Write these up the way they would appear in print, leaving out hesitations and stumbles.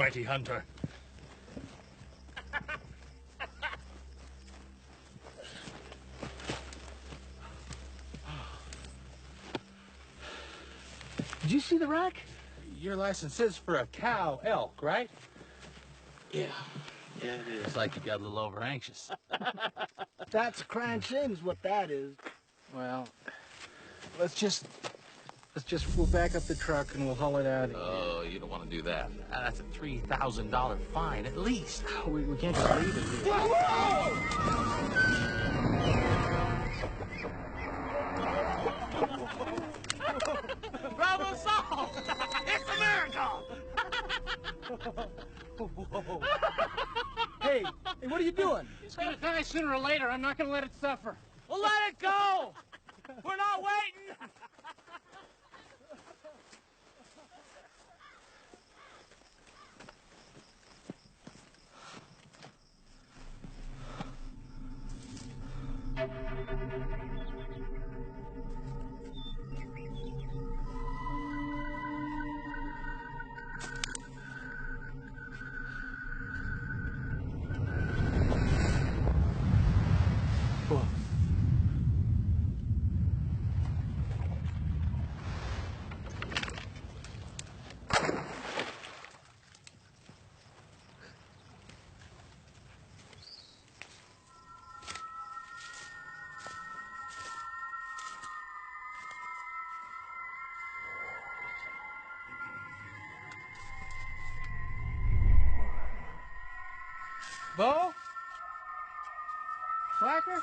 mighty hunter. Did you see the rack? Your license is for a cow elk, right? Yeah. Yeah, it is. It's like you got a little over anxious. That's crying shame's what that is. Well, we'll back up the truck and we'll haul it out. Oh, you don't want to do that. That's a $3,000 fine at least. We can't just leave it here. Problem solved! It's America! Hey, what are you doing? It's gonna die sooner or later. I'm not gonna let it suffer. Well, let it go! We're not waiting! Bo? Blacker?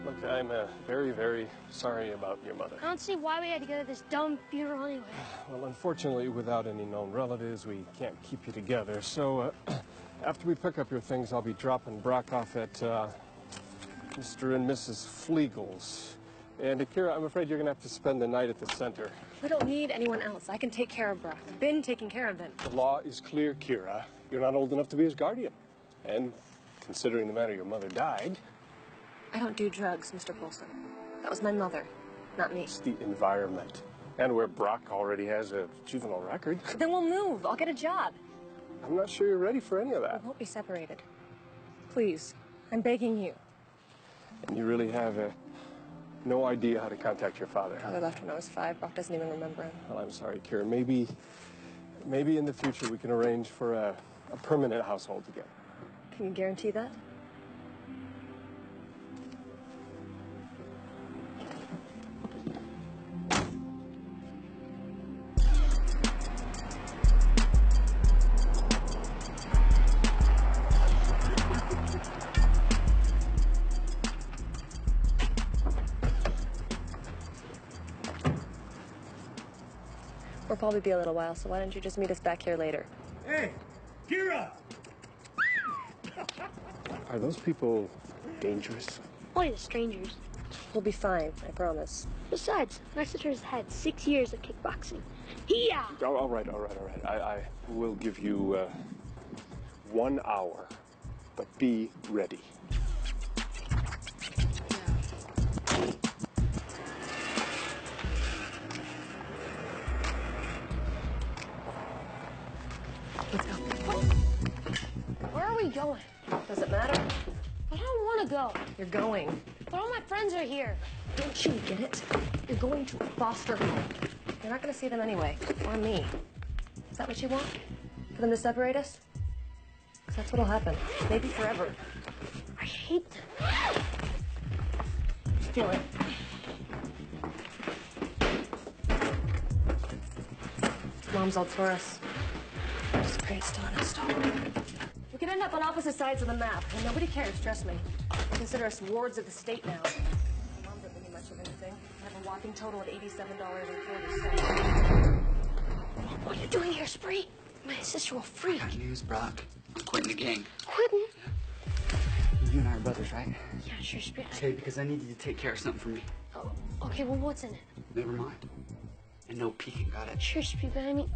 Look, I'm very, very sorry about your mother. I don't see why we had to go to this dumb funeral anyway. Well, unfortunately, without any known relatives, we can't keep you together. So, after we pick up your things, I'll be dropping Brock off at Mr. and Mrs. Fleagle's. And Akira, I'm afraid you're going to have to spend the night at the center. We don't need anyone else. I can take care of Brock. I've been taking care of him. The law is clear, Kira. You're not old enough to be his guardian. And considering the manner your mother died... I don't do drugs, Mr. Polson. That was my mother, not me. It's the environment. And where Brock already has a juvenile record. Then we'll move. I'll get a job. I'm not sure you're ready for any of that. We won't be separated. Please, I'm begging you. And you really have no idea how to contact your father. Father left when I was 5. Brock doesn't even remember him. Well, I'm sorry, Kira. Maybe in the future we can arrange for a permanent household together. Can you guarantee that? We'll probably be a little while, so why don't you just meet us back here later? Hey, Kira! Are those people dangerous? Only the strangers. We'll be fine, I promise. Besides, my sister's had 6 years of kickboxing. Yeah. Oh, all right. I will give you 1 hour, but be ready. Let's go. Where are we going? Does it matter? I don't want to go. You're going. But all my friends are here. Don't you get it? You're going to a foster home. You're not going to see them anyway. Or me. Is that what you want? For them to separate us? Because that's what'll happen. Maybe forever. I hate them. Feel it. Mom's old Taurus. Just pray it's still in its stall. We could end up on opposite sides of the map, and nobody cares, trust me. Consider us wards of the state now. My mom doesn't need much of anything. I have a whopping total of $87.40. What are you doing here, Spree? My sister will freak. Got news, Brock. I'm quitting the gang. Quitting? You and I are brothers, right? Yeah, sure, Spree. Okay, because I need you to take care of something for me. Oh, okay, well, what's in it? Never mind. And no peeking, got it? Sure, Spree, but I mean,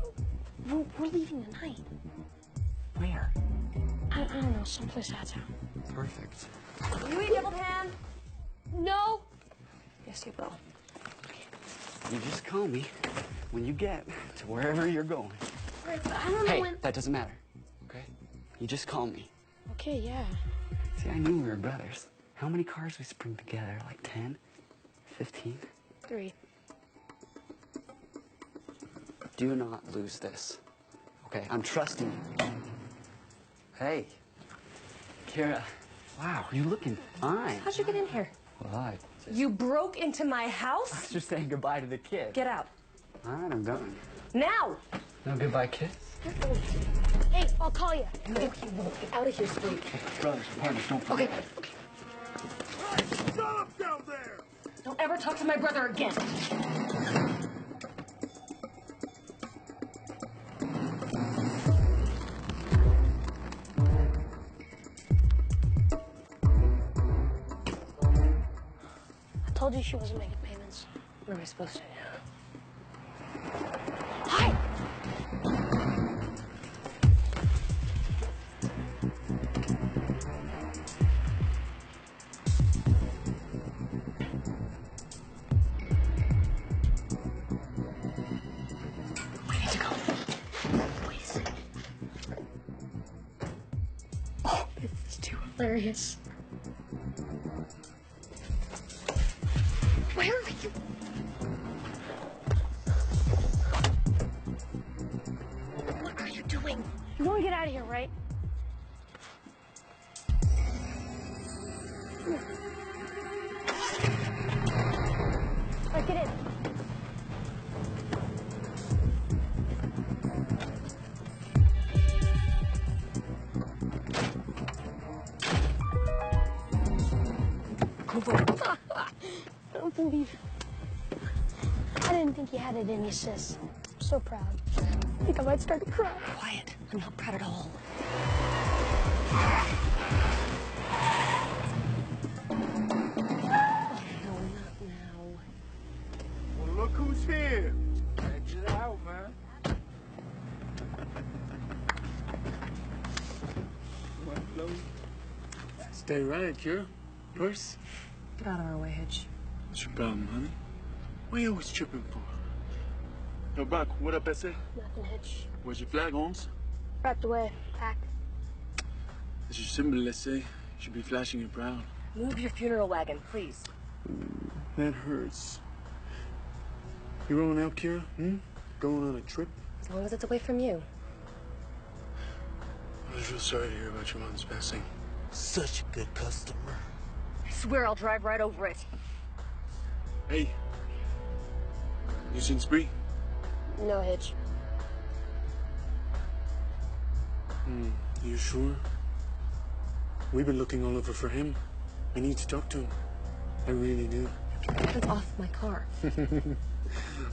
we're leaving tonight. Where? I don't know, someplace out town. Perfect. You eat deviled ham? No. Yes, you will. You just call me when you get to wherever you're going. Right, but I don't know Hey, when. that doesn't matter, okay? You just call me. Okay, yeah. See, I knew we were brothers. How many cars we spring together? Like 10? 15? 3. Do not lose this. Okay, I'm trusting you. Hey, Kira. Wow, you're looking fine. How'd you get in here? Well, You broke into my I house? was just saying goodbye to the kid. Get out. All right, I'm done. Now! No goodbye kiss? Hey, I'll call you. No, you won't. Get out of here, Spree. Brothers, partners, don't forget. Okay. Don't ever talk to my brother again. I told you she wasn't making payments. What am I supposed to do? Hi! We need to go. Please. Oh, this is too hilarious. Where are you? What are you doing? You want to get out of here, right? All right, get in. I don't believe it. I didn't think you had it in you, sis. I'm so proud. I think I might start to cry. Quiet. I'm not proud at all. Oh, no, not now. Well, look who's here. Check it out, man. Stay right, Kira. Purse? Get out of our way, Hitch. What's your problem, honey? What are you always tripping for? Yo, Brock, what up, SA? Nothing, Hitch. Where's your flag, Holmes? Wrapped away. Packed. It's your symbol, SA. You should be flashing it proud. Move your funeral wagon, please. That hurts. You rolling out, Kira? Going on a trip? As long as it's away from you. I was real sorry to hear about your mom's passing. Such a good customer. I swear I'll drive right over it. Hey. You seen Spree? No, Hitch. You sure? We've been looking all over for him. I need to talk to him. I really do. Get off my car.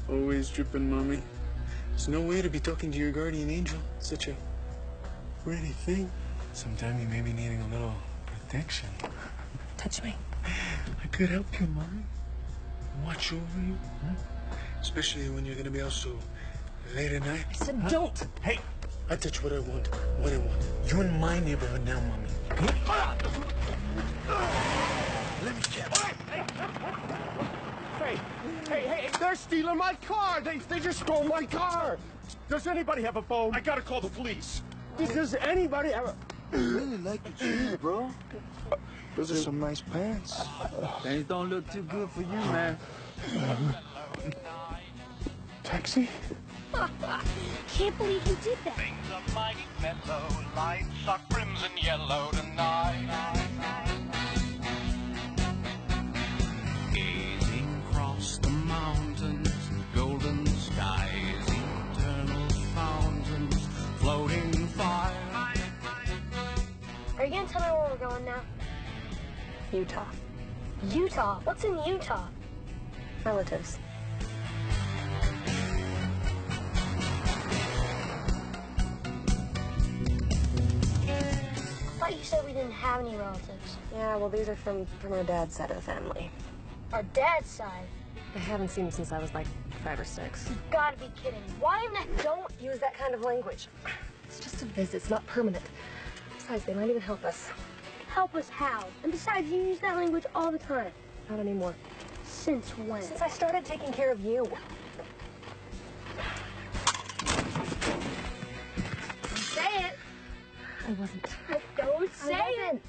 Always tripping, Mommy. There's no way to be talking to your guardian angel. Such a pretty thing. Sometime you may be needing a little protection. Touch me. I could help you, Mommy. Watch over you. Huh? Especially when you're gonna be out so late at night. I said don't. Hey, I touch what I want. What I want. You're in my neighborhood now, Mommy. Let me check. Hey, they're stealing my car. They just stole my car. Does anybody have a phone? I gotta call the police. Does anybody have a... I really like your shoes, bro. Those are some nice pants. Things don't look too good for you, man. Taxi? Can't believe you did that. Things are mighty mellow, lights are crimson yellow tonight. Gazing across the mountains, golden skies, eternal fountains, floating fire. Are you gonna tell me where we're going now? Utah. Utah? What's in Utah? Relatives. I thought you said we didn't have any relatives. Yeah, well, these are from our dad's side of the family. Our dad's side? I haven't seen them since I was like 5 or 6. You've gotta be kidding. Why even Don't use that kind of language. It's just a visit. It's not permanent. Besides, they might even help us. help us how? And besides, you use that language all the time. Not anymore. Since when? Since I started taking care of you. Say it. I wasn't. Don't say it.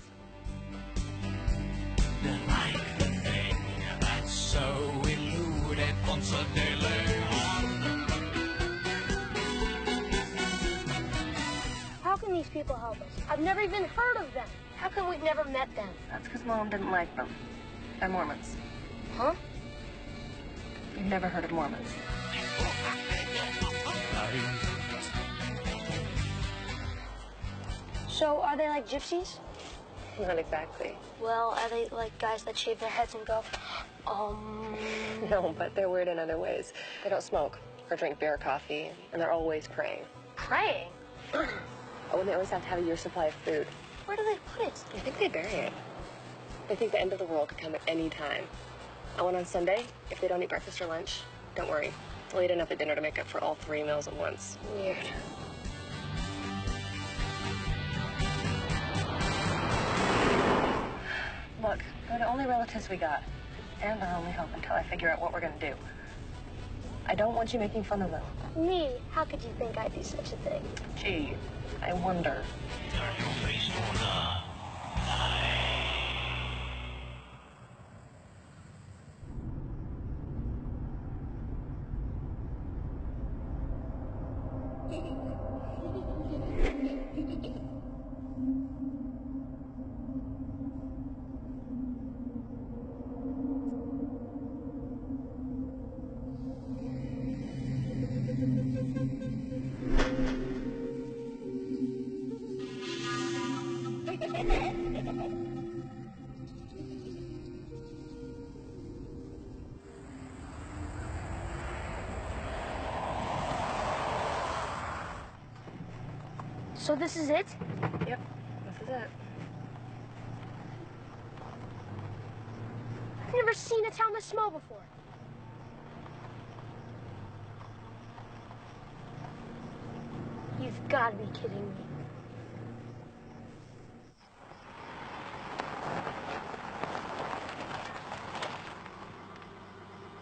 Like the thing that's so eluded once a daily. How can these people help us? I've never even heard of them. How come we've never met them? That's because Mom didn't like them. They're Mormons. Huh? You've never heard of Mormons. So, are they like gypsies? Not exactly. Well, are they like guys that shave their heads and go, No, but they're weird in other ways. They don't smoke or drink beer or coffee, and they're always praying. praying? Oh, and they always have to have a year's supply of food. Where do they put it? I think they bury it. They think the end of the world could come at any time. Oh, and on Sunday, if they don't eat breakfast or lunch, don't worry. They'll eat enough at dinner to make up for all 3 meals at once. Weird. Look, they're the only relatives we got, and our only hope until I figure out what we're gonna do. I don't want you making fun of them. Me? How could you think I'd do such a thing? Gee, I wonder. So this is it? Yep, this is it. I've never seen a town this small before. You've got to be kidding me.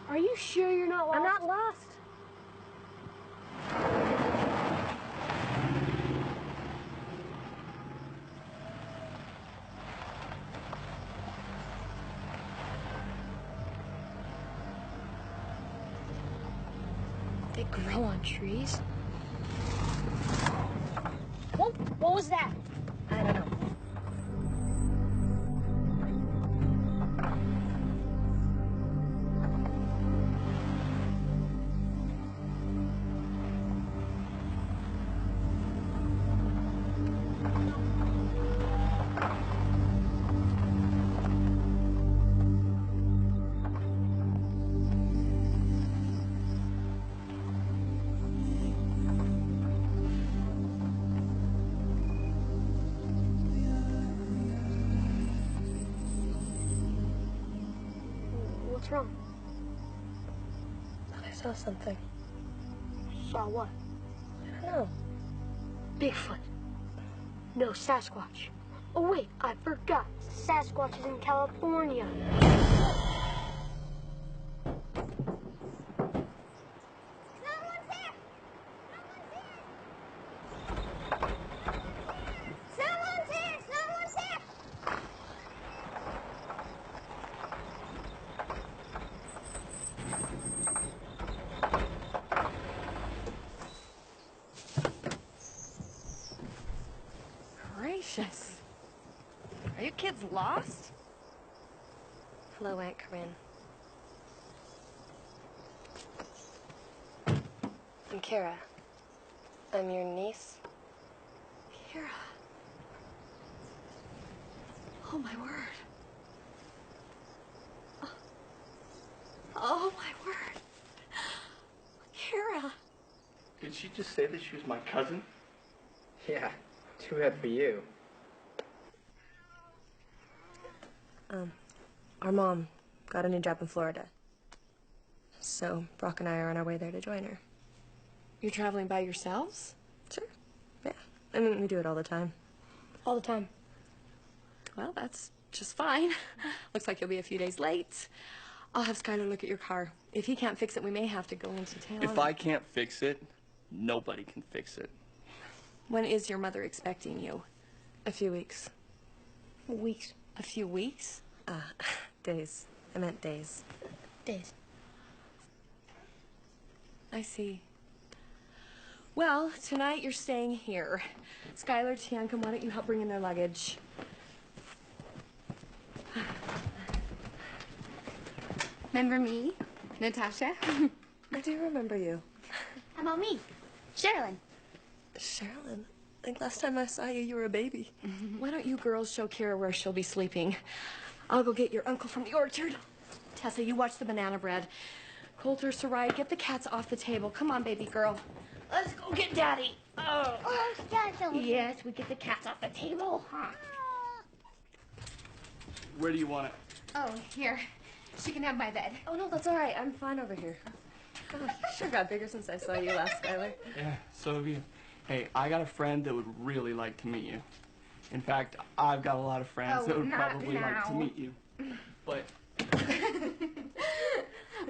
Are you sure you're not lost? I'm not lost. They grow on trees? What was that? I don't know. What's wrong? I saw something. Saw what? I don't know. Bigfoot. No, Sasquatch. Oh, wait, I forgot. Sasquatch is in California. Gracious. Are you kids lost? Hello, Aunt Corinne. I'm Kara. I'm your niece. Kara. Oh, my word. Oh, my word. Kara. Did she just say that she was my cousin? Yeah, too bad for you. Our mom got a new job in Florida. So Brock and I are on our way there to join her. You're traveling by yourselves? Sure. Yeah. I mean, we do it all the time. All the time. Well, that's just fine. Looks like you'll be a few days late. I'll have Skylar look at your car. If he can't fix it, we may have to go into town. If I can't fix it, nobody can fix it. When is your mother expecting you? A few weeks. Weeks. A few weeks? Days. I meant days. Days. I see. Well, tonight you're staying here. Skylar, Tianka, why don't you help bring in their luggage? Remember me? Natasha? I do remember you. How about me? Sherilyn. Sherilyn? I think last time I saw you, you were a baby. Why don't you girls show Kara where she'll be sleeping? I'll go get your uncle from the orchard. Tessa, you watch the banana bread. Coulter, Sarai, get the cats off the table. Come on, baby girl. Let's go get Daddy. Oh. Yes, we get the cats off the table. Huh? Where do you want it? Oh, here. She can have my bed. Oh, no, that's all right. I'm fine over here. Oh, you sure got bigger since I saw you last, Skylar. Yeah, so have you. Hey, I got a friend that would really like to meet you. In fact, I've got a lot of friends that would probably like to meet you. But...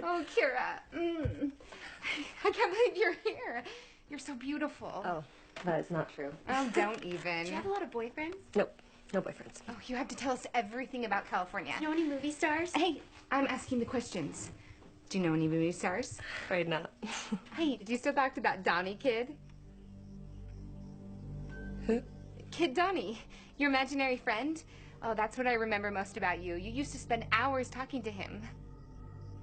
Oh, Kira. I can't believe you're here. You're so beautiful. Oh, that is not true. Oh, don't even. Do you have a lot of boyfriends? Nope. No boyfriends. Oh, you have to tell us everything about California. Do you know any movie stars? Hey, I'm asking the questions. Do you know any movie stars? Afraid not. Hey, did you still talk to that Donnie kid? Who? Kid Donnie, your imaginary friend. Oh, that's what I remember most about you. You used to spend hours talking to him.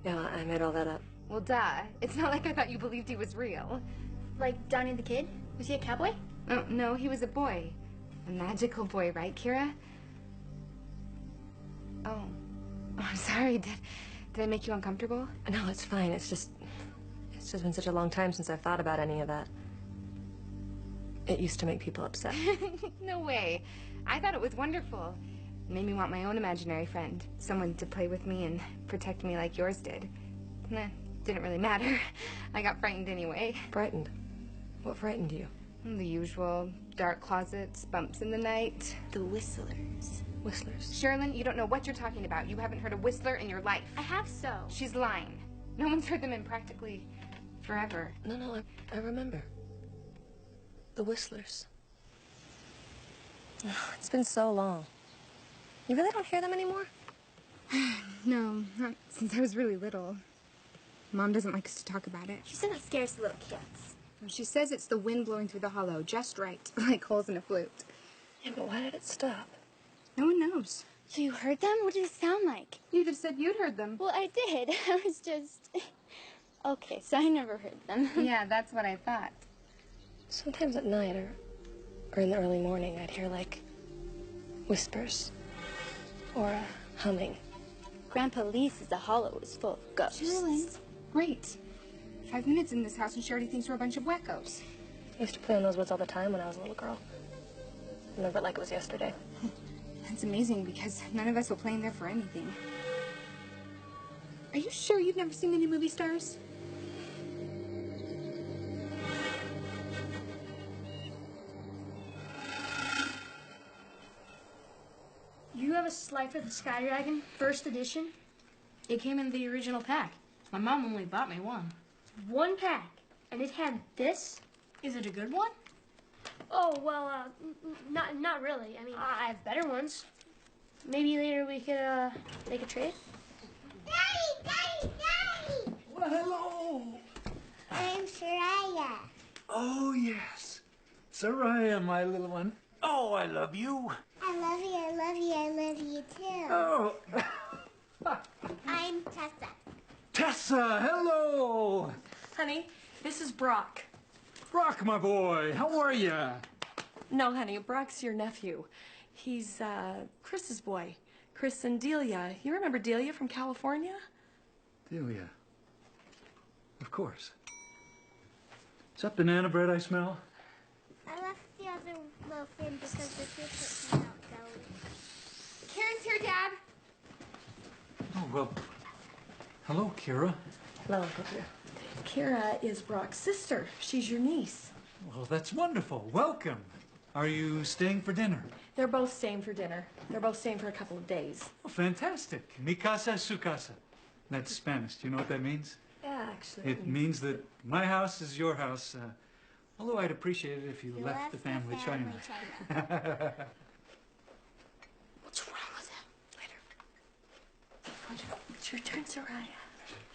Yeah, I made all that up. Well, duh. It's not like I thought you believed he was real. Like Donnie the Kid? Was he a cowboy? Oh, no, he was a boy. A magical boy, right, Kira? Oh. I'm sorry. Did I make you uncomfortable? No, it's fine. It's just been such a long time since I've thought about any of that. It used to make people upset. No way. I thought it was wonderful. It made me want my own imaginary friend. Someone to play with me and protect me like yours did. Nah, didn't really matter. I got frightened anyway. Frightened? What frightened you? The usual. Dark closets, bumps in the night. The Whistlers. Whistlers? Sherilyn, you don't know what you're talking about. You haven't heard a whistler in your life. I have so. She's lying. No one's heard them in practically forever. No, I remember. The Whistlers. Oh, it's been so long. You really don't hear them anymore? No, not since I was really little. Mom doesn't like us to talk about it. She said that scares the little kids. She says it's the wind blowing through the hollow, just right, like holes in a flute. Yeah, but why did it stop? No one knows. So you heard them? What did it sound like? You just said you'd heard them. Well, I did. I was just... Okay, so I never heard them. Yeah, that's what I thought. Sometimes at night or in the early morning, I'd hear, like, whispers or a humming. Grandpa Lee says the hollow is full of ghosts. Sherilyn. Great. 5 minutes in this house and she already thinks we're a bunch of wackos. I used to play in those woods all the time when I was a little girl. I remember it like it was yesterday. That's amazing because none of us will play in there for anything. Are you sure you've never seen the new movie Stars? You have a Slifer the Sky Dragon, first edition? It came in the original pack. My mom only bought me one. One pack, and it had this? Is it a good one? Oh, well, not really. I mean, I have better ones. Maybe later we could, make a trade? Daddy! Well, hello. I'm Soraya. Oh, yes. Soraya, my little one. Oh, I love you. I love you, I love you, I love you too. Oh. I'm Tessa. Tessa, hello. Honey, this is Brock. Brock, my boy, how are you? No, honey, Brock's your nephew. He's, Chris's boy. Chris and Delia. You remember Delia from California? Delia. Of course. Is that banana bread I smell? I left the other loaf in because the food came out going. Karen's here, Dad. Oh, well, hello, Kira. Hello, Uncle Drew. Kira is Brock's sister. She's your niece. Well, that's wonderful. Welcome. Are you staying for dinner? They're both staying for dinner. They're both staying for a couple of days. Oh, fantastic. Mi casa, su casa. That's Spanish. Do you know what that means? Yeah, actually. It means that my house is your house. Although I'd appreciate it if you left the family China. What's wrong with him? Later. It's your turn, Soraya.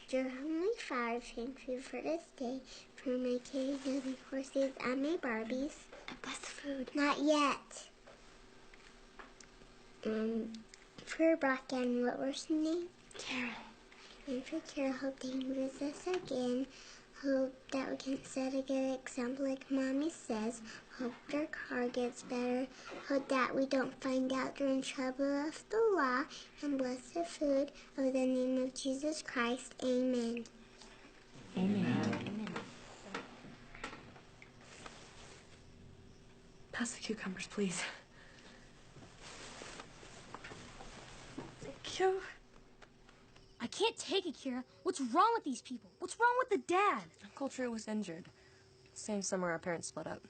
Dear Heavenly Father, thank you for this day, for my kitties and horses and my Barbies. Bless the food. Not yet. For Brock and what was her name? Karen. And for Kara, hope they use us again. Hope that we can set a good example like Mommy says. Hope their car gets better. Hope that we don't find out they're in trouble of the law. And bless the food of the name of Jesus Christ. Amen. Amen. Pass the cucumbers, please. Thank you. I can't take it, Kira. What's wrong with these people? What's wrong with the dad? Uncle Drew was injured. Same summer our parents split up.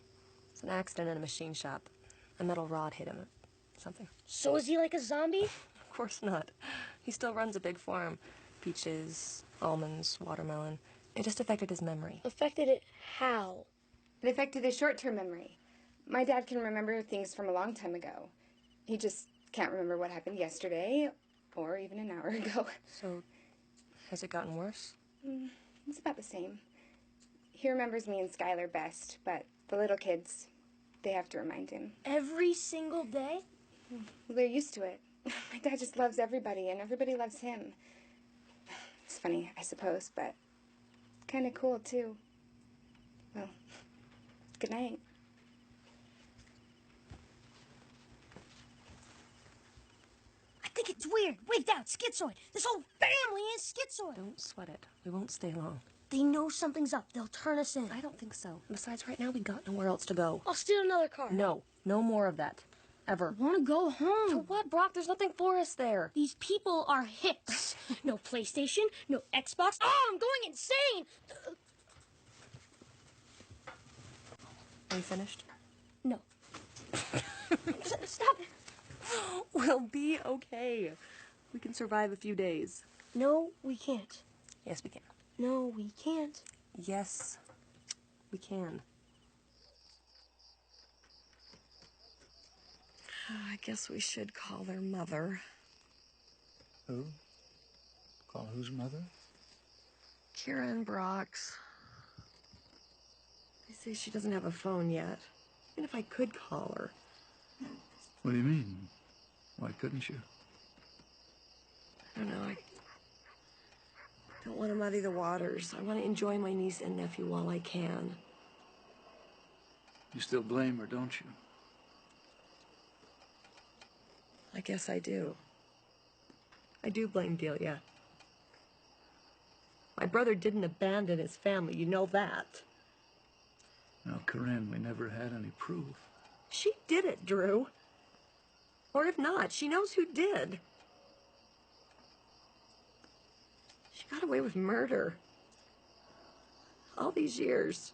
It's an accident in a machine shop. A metal rod hit him. Something. So is he like a zombie? Of course not. He still runs a big farm. Peaches, almonds, watermelon. It just affected his memory. Affected it how? It affected his short-term memory. My dad can remember things from a long time ago. He just can't remember what happened yesterday or even an hour ago. So, has it gotten worse? It's about the same. He remembers me and Skylar best, but the little kids, they have to remind him. Every single day? Well, they're used to it. My dad just loves everybody, and everybody loves him. It's funny, I suppose, but kind of cool, too. Well, good night. I think it's weird, wigged out, schizoid. This whole family is schizoid. Don't sweat it. We won't stay long. They know something's up. They'll turn us in. I don't think so. Besides, right now we got nowhere else to go. I'll steal another car. No. No more of that. Ever. I want to go home. To what, Brock? There's nothing for us there. These people are hips. No PlayStation, no Xbox. Oh, I'm going insane. Are you finished? No. Stop it. We'll be okay. We can survive a few days. No, we can't. Yes, we can. No, we can't. Yes, we can. I guess we should call their mother. Who? Call whose mother? Kira and Brock's. They say she doesn't have a phone yet. Even if I could call her. What do you mean? Why couldn't you? I don't know. I don't want to muddy the waters. I want to enjoy my niece and nephew while I can. You still blame her, don't you? I guess I do. I do blame Delia. My brother didn't abandon his family, you know that. Now, Corinne, we never had any proof. She did it, Drew. Or if not, she knows who did. She She got away with murder. All these years.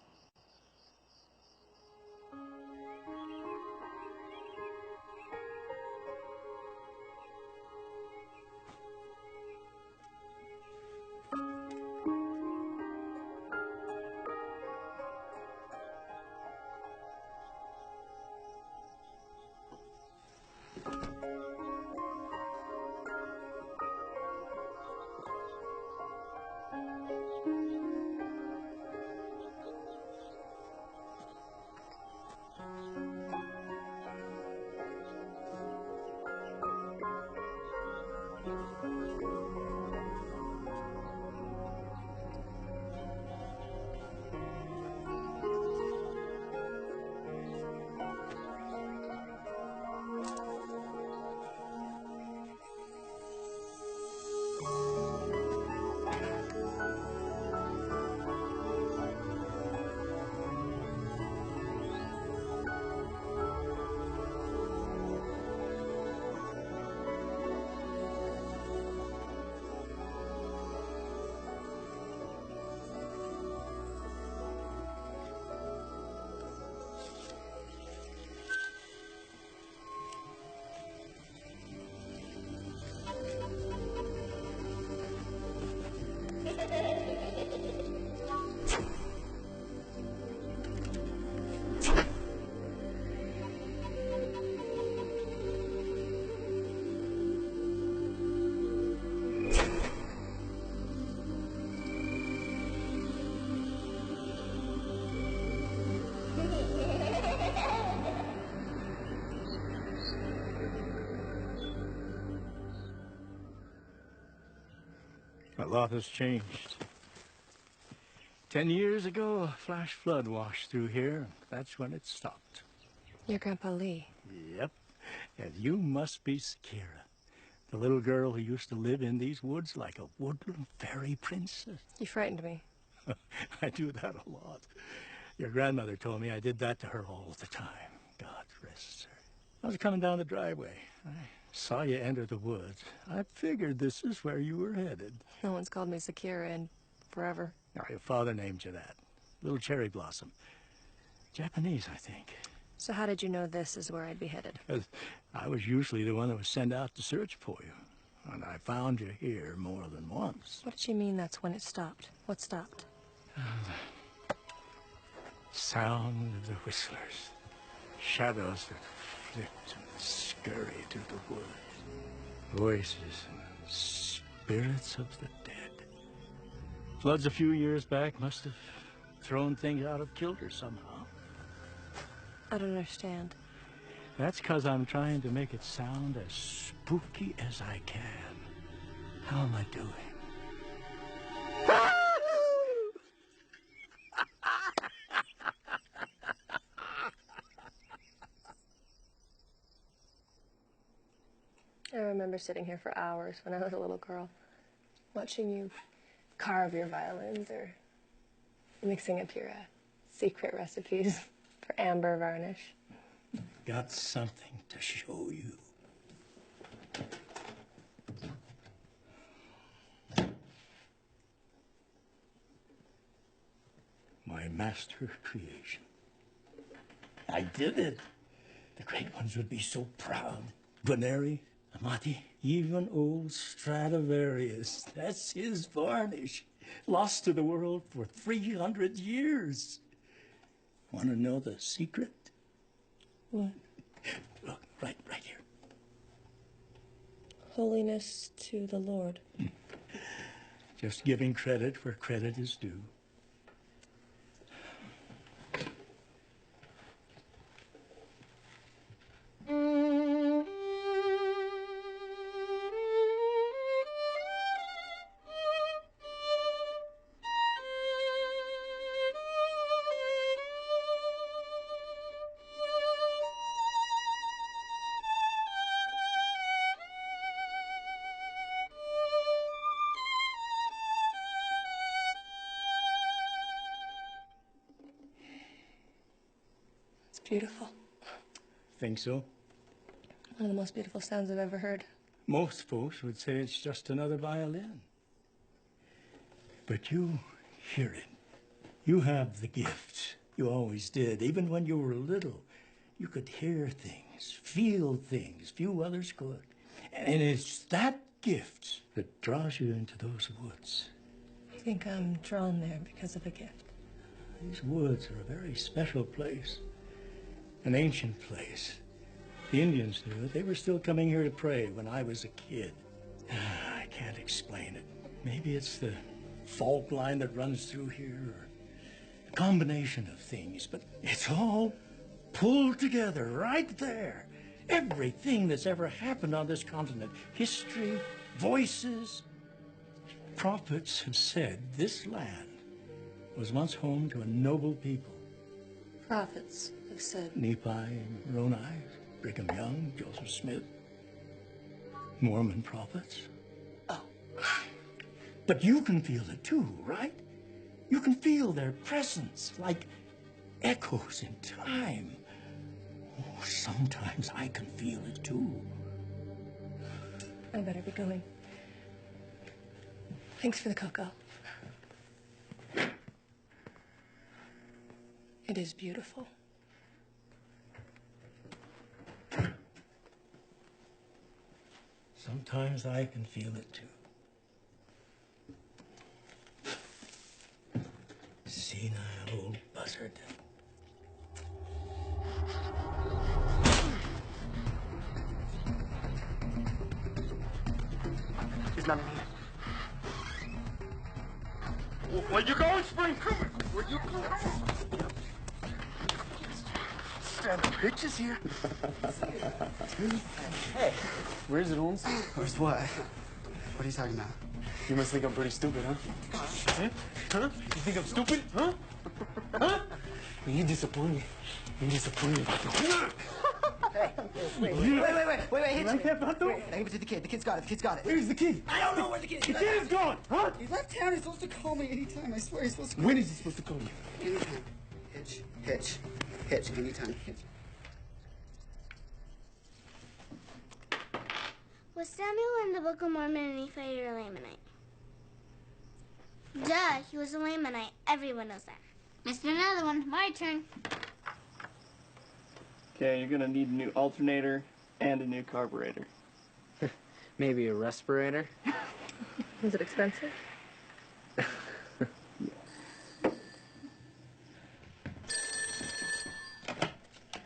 A lot has changed. 10 years ago, a flash flood washed through here. That's when it stopped. Your Grandpa Lee. Yep. And you must be Sakira, the little girl who used to live in these woods like a woodland fairy princess. You frightened me. I do that a lot. Your grandmother told me I did that to her all the time. God rest her. I was coming down the driveway. I saw you enter the woods. I figured this is where you were headed. No one's called me Sakira in forever. Now, your father named you that. Little cherry blossom. Japanese, I think. So how did you know this is where I'd be headed? 'Cause I was usually the one that was sent out to search for you. And I found you here more than once. What did you mean that's when it stopped? What stopped? Sound of the whistlers. Shadows that flipped and scurried through the woods. Voices and spirits of the dead. Floods a few years back must have thrown things out of kilter somehow. I don't understand. That's 'cause I'm trying to make it sound as spooky as I can. How am I doing? I remember sitting here for hours when I was a little girl, watching you carve your violins or mixing up your secret recipes for amber varnish. Got something to show you. My master creation. I did it. The great ones would be so proud. Guarneri, Amati, even old Stradivarius. That's his varnish. Lost to the world for 300 years. Want to know the secret? What? Look, right here. Holiness to the Lord. Just giving credit where credit is due. Beautiful. Think so? One of the most beautiful sounds I've ever heard. Most folks would say it's just another violin. But you hear it. You have the gifts. You always did. Even when you were little, you could hear things, feel things few others could. And it's that gift that draws you into those woods. I think I'm drawn there because of a gift. These woods are a very special place, an ancient place. The Indians knew it. They were still coming here to pray when I was a kid. I can't explain it. Maybe it's the fault line that runs through here, or a combination of things, but it's all pulled together right there. Everything that's ever happened on this continent, history, voices. Prophets have said this land was once home to a noble people. Prophets have said. Nephi, Moroni, Brigham Young, Joseph Smith. Mormon prophets. Oh. But you can feel it too, right? You can feel their presence like echoes in time. Oh, sometimes I can feel it too. I better be going. Thanks for the cocoa. It is beautiful. Sometimes I can feel it too. Senile old buzzard. There's nothing here. Where you going, Spring? Come here. Where you going? Stand up pictures here. Hey, where's it, Holmes? Where's what? What are you talking about? You must think I'm pretty stupid, huh? Huh? Huh? You think I'm stupid? Huh? Huh? Well, you disappoint me. You disappoint me. Hey, wait, hitch me. Wait, I give it to the kid. The kid's got it. The kid's got it. Where's the kid? I don't know where the kid is. The kid is gone, huh? He left town. He's supposed to call me anytime. I swear he's supposed to call When me. is he supposed to call you? Anytime. Hitch, anytime. Hitch. Was Samuel in the Book of Mormon any fighter or Lamanite? Duh, he was a Lamanite. Everyone knows that. Missed another one. My turn. Okay, you're gonna need a new alternator and a new carburetor. Maybe a respirator? Was it expensive?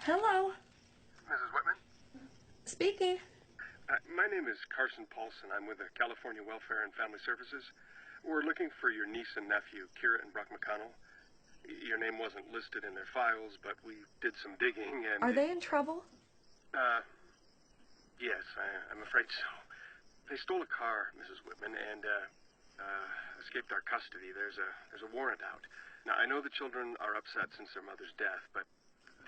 Hello. Mrs. Whitman? Speaking. My name is Carson Paulson. I'm with the California Welfare and Family Services. We're looking for your niece and nephew, Kira and Brock McConnell. Your name wasn't listed in their files, but we did some digging and... Are they in trouble? Yes, I'm afraid so. They stole a car, Mrs. Whitman, and, escaped our custody. There's a warrant out. Now, I know the children are upset since their mother's death, but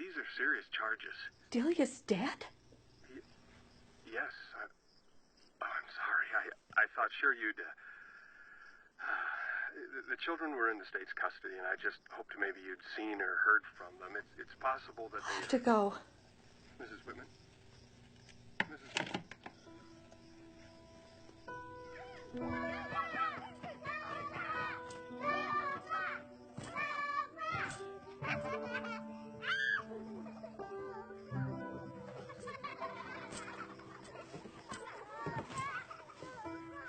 these are serious charges. Delia's dead? Yes, I'm sorry. I thought sure you'd, the children were in the state's custody, and I just hoped maybe you'd seen or heard from them. It's possible that I they... have to go. Mrs. Whitman?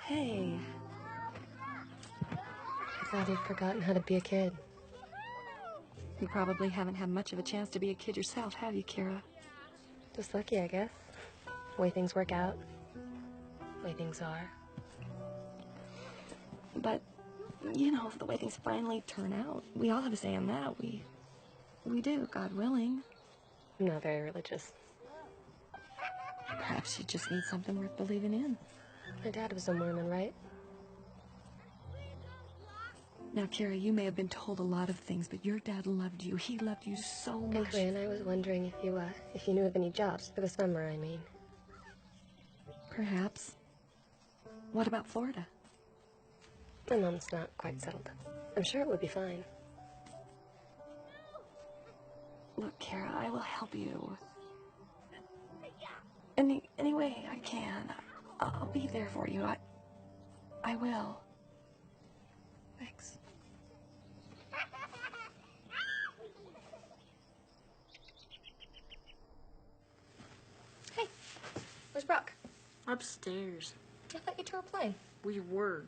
Hey. I thought you'd forgotten how to be a kid. You probably haven't had much of a chance to be a kid yourself, have you, Kira? Just lucky, I guess. Way things work out. Way things are. But, you know, the way things finally turn out, we all have a say in that. We do, God willing. I'm not very religious. Perhaps you just need something worth believing in. My dad was a Mormon, right? Now, Kira, you may have been told a lot of things, but your dad loved you. He loved you so much. And I was wondering if you knew of any jobs for the summer, I mean. Perhaps. What about Florida? My mom's not quite settled. I'm sure it would be fine. Look, Kara, I will help you. Any way I can. I'll be there for you. I will. Thanks. Upstairs. I thought you two were playing. We were.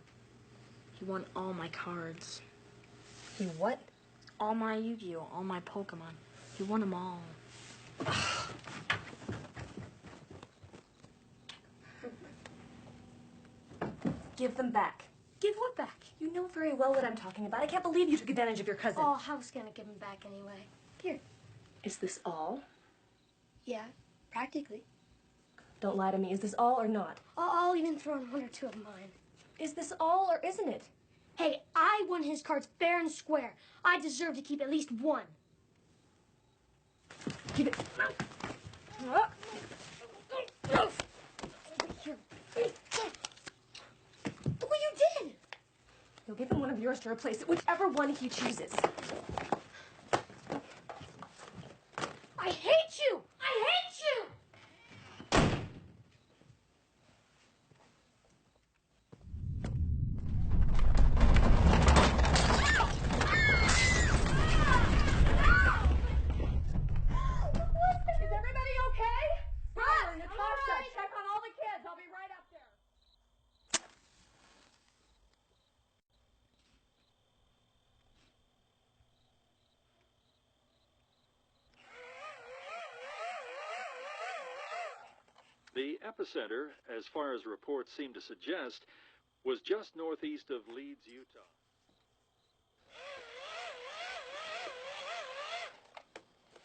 He won all my cards. He what? All my Yu-Gi-Oh! All my Pokemon. He won them all. Give them back. Give what back? You know very well what I'm talking about. I can't believe you took advantage of your cousin. Oh, I was gonna give him back anyway. Here. Is this all? Yeah, practically. Don't lie to me. Is this all or not? I'll even throw in one or two of mine. Is this all or isn't it? Hey, I won his cards fair and square. I deserve to keep at least one. Give it. Look what you did! You'll give him one of yours to replace it, whichever one he chooses. I hate you! I hate you! Is everybody okay? Ryder, Natasha, check on all the kids. I'll be right up there. The epicenter, as far as reports seem to suggest, was just northeast of Leeds, Utah.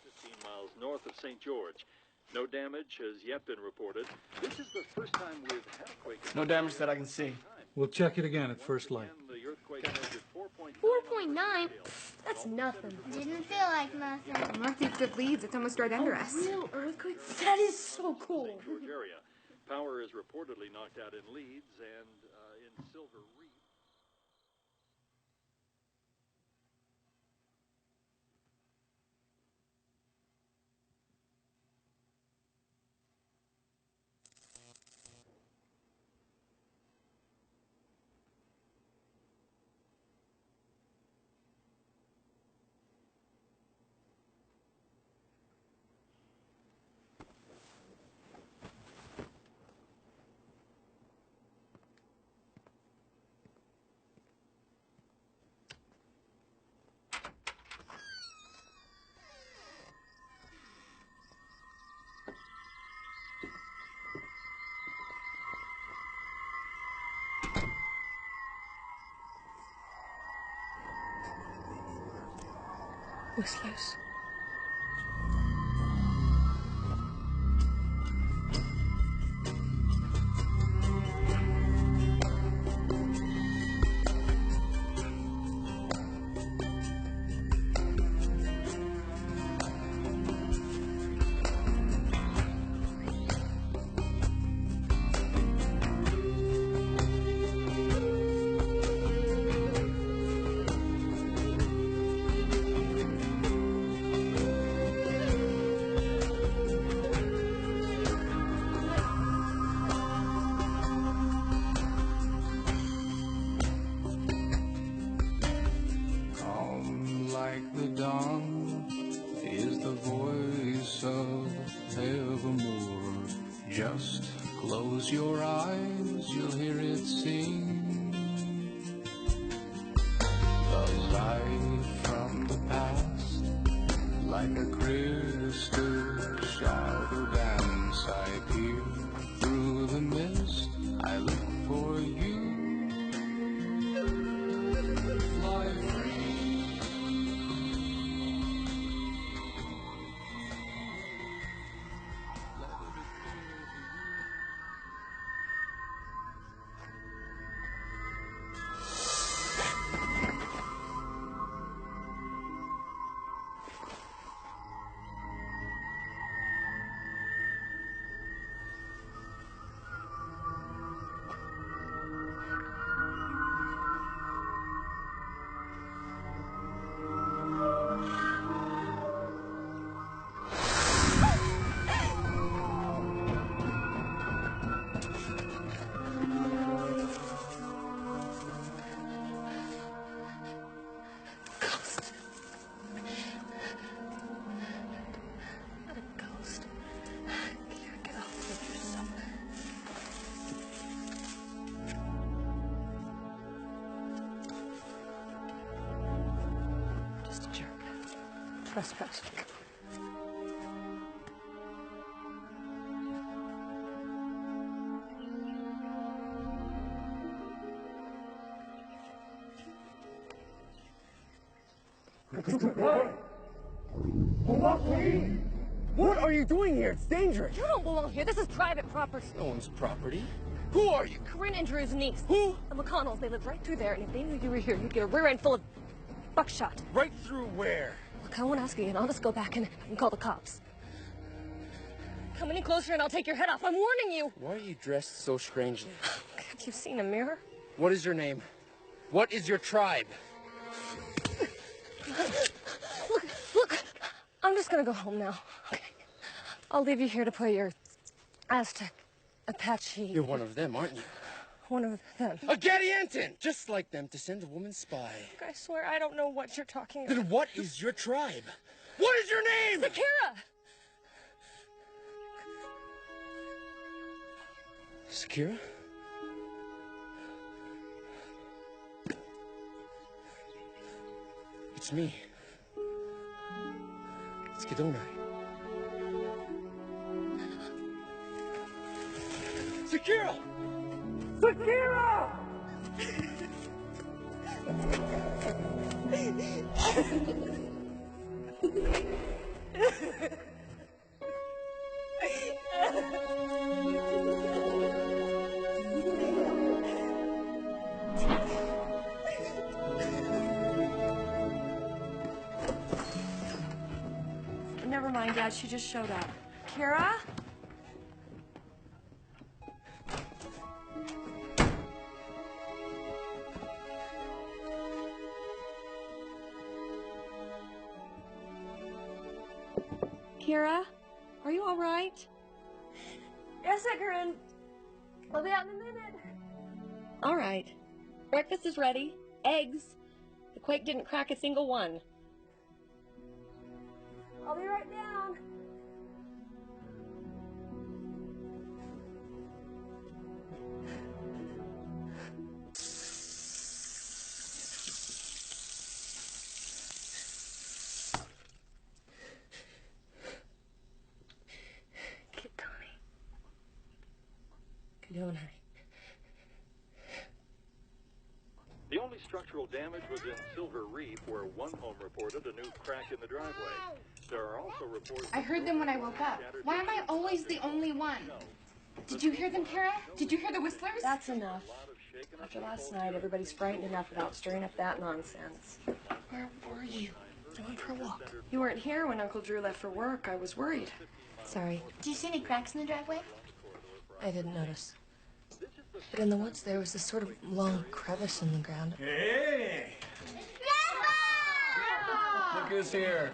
15 miles north of St. George. No damage has yet been reported. This is the first time we've had a quake. No damage that I can see. We'll check it again at first light. The earthquake measured 4.9? That's nothing. Didn't feel like nothing. Northeast of Leeds, it's almost right under us. Real earthquake? That is so cool. St. George area. Power is reportedly knocked out in Leeds and in Silver Reef. Whistlers. Calm like the dawn is the voice of evermore. Just close your eyes, you'll hear it sing. The light from the past, like a crystal shadow dance. I peer through the mist, I look for you. Fly free. trespassing. What are you doing here? It's dangerous. You don't belong here. This is private property. No one's property. Who are you? Corinne and Drew's niece. Who? The McConnells. They live right through there, and if they knew you were here, you'd get a rear end full of buckshot. Right through where? Look, I won't ask you again. I'll just go back and call the cops. Come any closer and I'll take your head off. I'm warning you. Why are you dressed so strangely? Have you seen a mirror? What is your name? What is your tribe? Look, I'm just gonna go home now. Okay. I'll leave you here to play your Aztec Apache. You're one of them, aren't you? One of them. A Gadianton! Just like them to send a woman spy. Look, I swear I don't know what you're talking about. Then what is your tribe? What is your name? Sakira! Sakira? It's me. It's Gedonai. Sakira! Sakira! Never mind, Dad. She just showed up. Kira? Kira? Are you all right? Yes, Corinne. I'll be out in a minute. All right. Breakfast is ready. Eggs. The quake didn't crack a single one. I'll be right down. Gedonai. The only structural damage was in Silver Reef, where one home reported a new crack in the driveway. There are also reports... I heard them when I woke up. Why am I always the only one? Did you hear them, Kara? Did you hear the whistlers? That's enough. After last night, everybody's frightened enough without stirring up that nonsense. Where were you? I went for a walk. You weren't here when Uncle Drew left for work. I was worried. Sorry. Do you see any cracks in the driveway? I didn't notice. But in the woods, there was this sort of long crevice in the ground. Hey! Grandpa! Look who's here.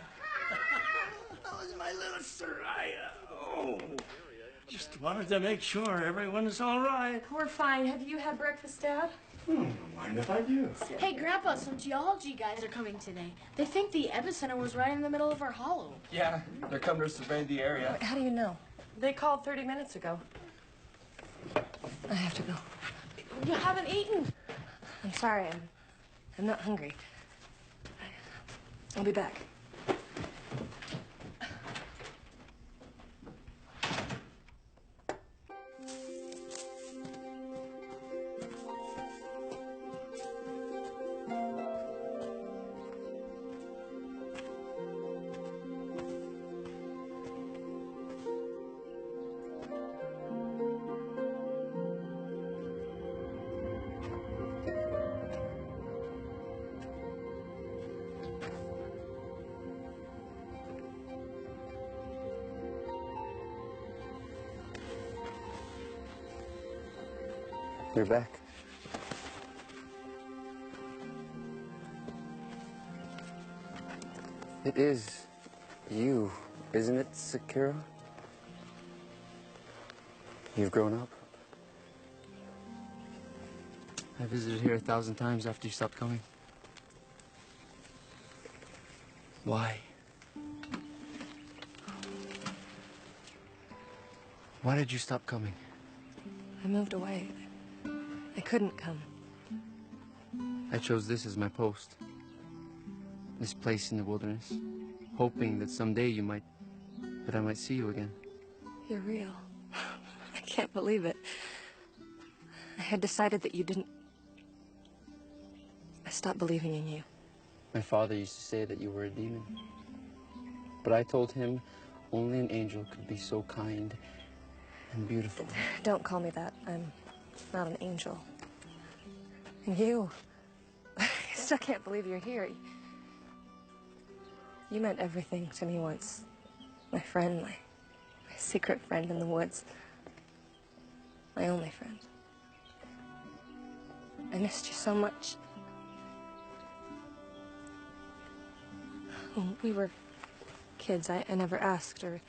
That was my little Soraya. Oh. Just wanted to make sure everyone is all right. We're fine. Have you had breakfast, Dad? Don't mind if I do. Hey, Grandpa, some geology guys are coming today. They think the epicenter was right in the middle of our hollow. Yeah, they're coming to survey the area. How do you know? They called 30 minutes ago. I have to go. You haven't eaten. I'm sorry. I'm not hungry. I'll be back. You're back. It is you, isn't it, Sakira? You've grown up. I visited here 1,000 times after you stopped coming. Why? Why did you stop coming? I moved away. I couldn't come. I chose this as my post. This place in the wilderness. hoping that someday I might see you again. You're real. I can't believe it. I had decided that you didn't... I stopped believing in you. My father used to say that you were a demon. But I told him only an angel could be so kind and beautiful. Don't call me that. I'm not an angel. And you... I still can't believe you're here. You meant everything to me once. My friend, my secret friend in the woods. My only friend. I missed you so much. When we were kids, I never asked or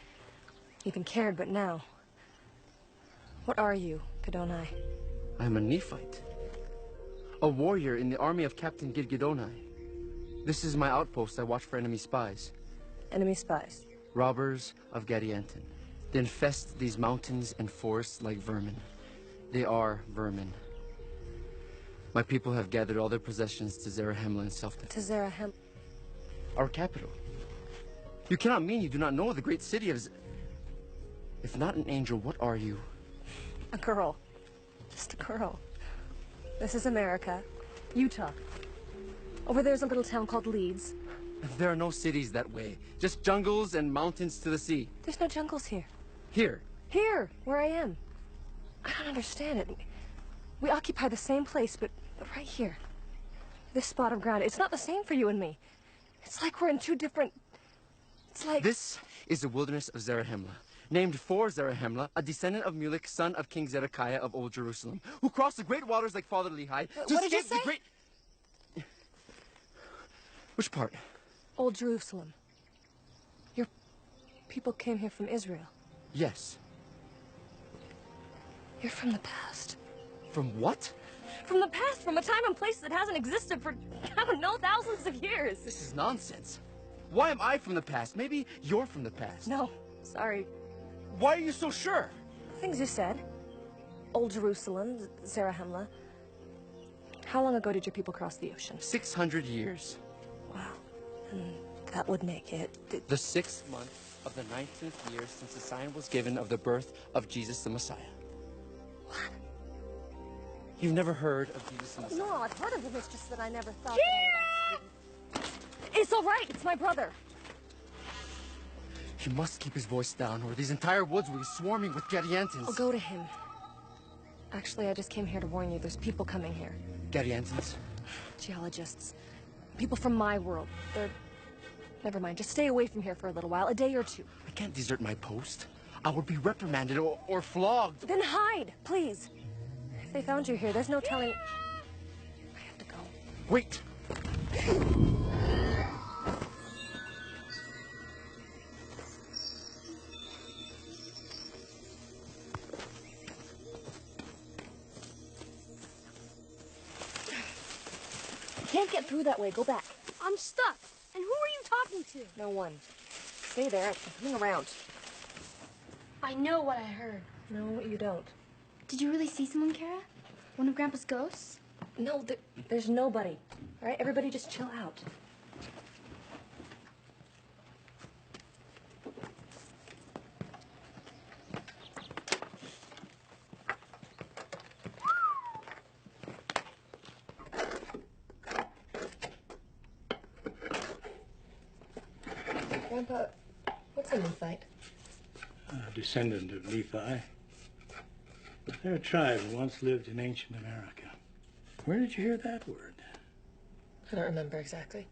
even cared, but now... What are you, Gidonai? I'm a Nephite. A warrior in the army of Captain Gidgidonai. This is my outpost. I watch for enemy spies. Enemy spies? Robbers of Gadianton. They infest these mountains and forests like vermin. They are vermin. My people have gathered all their possessions to Zarahemla in self-defense. To Zarahemla? Our capital. You cannot mean you do not know the great city of If not an angel, what are you? A girl. Just a girl. This is America. Utah. Over there's a little town called Leeds. There are no cities that way. Just jungles and mountains to the sea. There's no jungles here. Here. Here, where I am. I don't understand it. We occupy the same place, but right here. This spot of ground, it's not the same for you and me. It's like we're in two different... It's like... This is the wilderness of Zarahemla. Named for Zarahemla, a descendant of Mulek, son of King Zedekiah of Old Jerusalem, who crossed the great waters like Father Lehi to what did you escape say? the great... Which part? Old Jerusalem. Your people came here from Israel. Yes. You're from the past. From what? From the past, from a time and place that hasn't existed for, I don't know, thousands of years. This is nonsense. Why am I from the past? Maybe you're from the past. No, sorry. Why are you so sure? Things you said. Old Jerusalem, Zarahemla. How long ago did your people cross the ocean? 600 years. Wow. And that would make it... The 6th month of the 19th year since the sign was given of the birth of Jesus the Messiah. What? You've never heard of Jesus the Messiah? No, I've heard of him. It's just that I never thought that I would actually... It's all right. It's my brother. He must keep his voice down, or these entire woods will be swarming with Gadiantans. I'll go to him. Actually, I just came here to warn you. There's people coming here. Gadiantans? Geologists. People from my world. They're... Never mind. Just stay away from here for a little while. A day or two. I can't desert my post. I would be reprimanded or flogged. Then hide, please. If they found you here, there's no telling... I have to go. Wait! Can't get through that way. Go back. I'm stuck. And who are you talking to? No one. Stay there. I'm coming around. I know what I heard. No, you don't. Did you really see someone, Kara? One of Grandpa's ghosts? No, there's nobody. All right, everybody just chill out. Grandpa, what's a Nephite? A descendant of Nephi. They're a tribe who once lived in ancient America. Where did you hear that word? I don't remember exactly.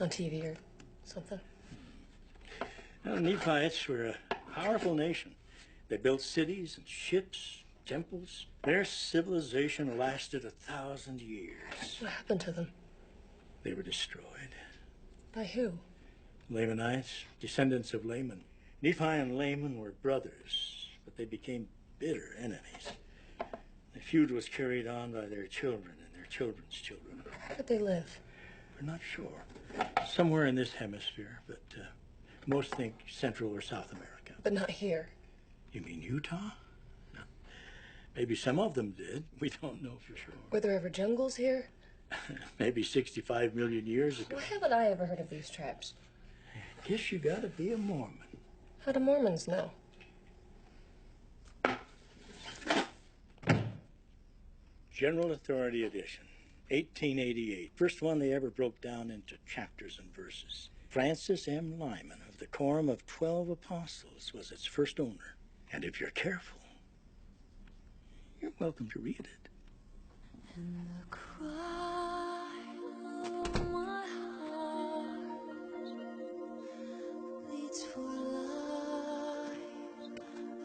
On TV or something. Well, Nephites were a powerful nation. They built cities and ships, temples. Their civilization lasted 1,000 years. What happened to them? They were destroyed. By who? Lamanites, descendants of Laman. Nephi and Laman were brothers, but they became bitter enemies. The feud was carried on by their children and their children's children. Where did they live? We're not sure. Somewhere in this hemisphere, but most think Central or South America. But not here. You mean Utah? No. Maybe some of them did. We don't know for sure. Were there ever jungles here? Maybe 65 million years ago. Why haven't I ever heard of these tribes? Guess you gotta be a Mormon. How do Mormons know? General Authority Edition, 1888. First one they ever broke down into chapters and verses. Francis M. Lyman of the Quorum of 12 Apostles was its first owner. And if you're careful, you're welcome to read it. And the cry of my heart bleeds for light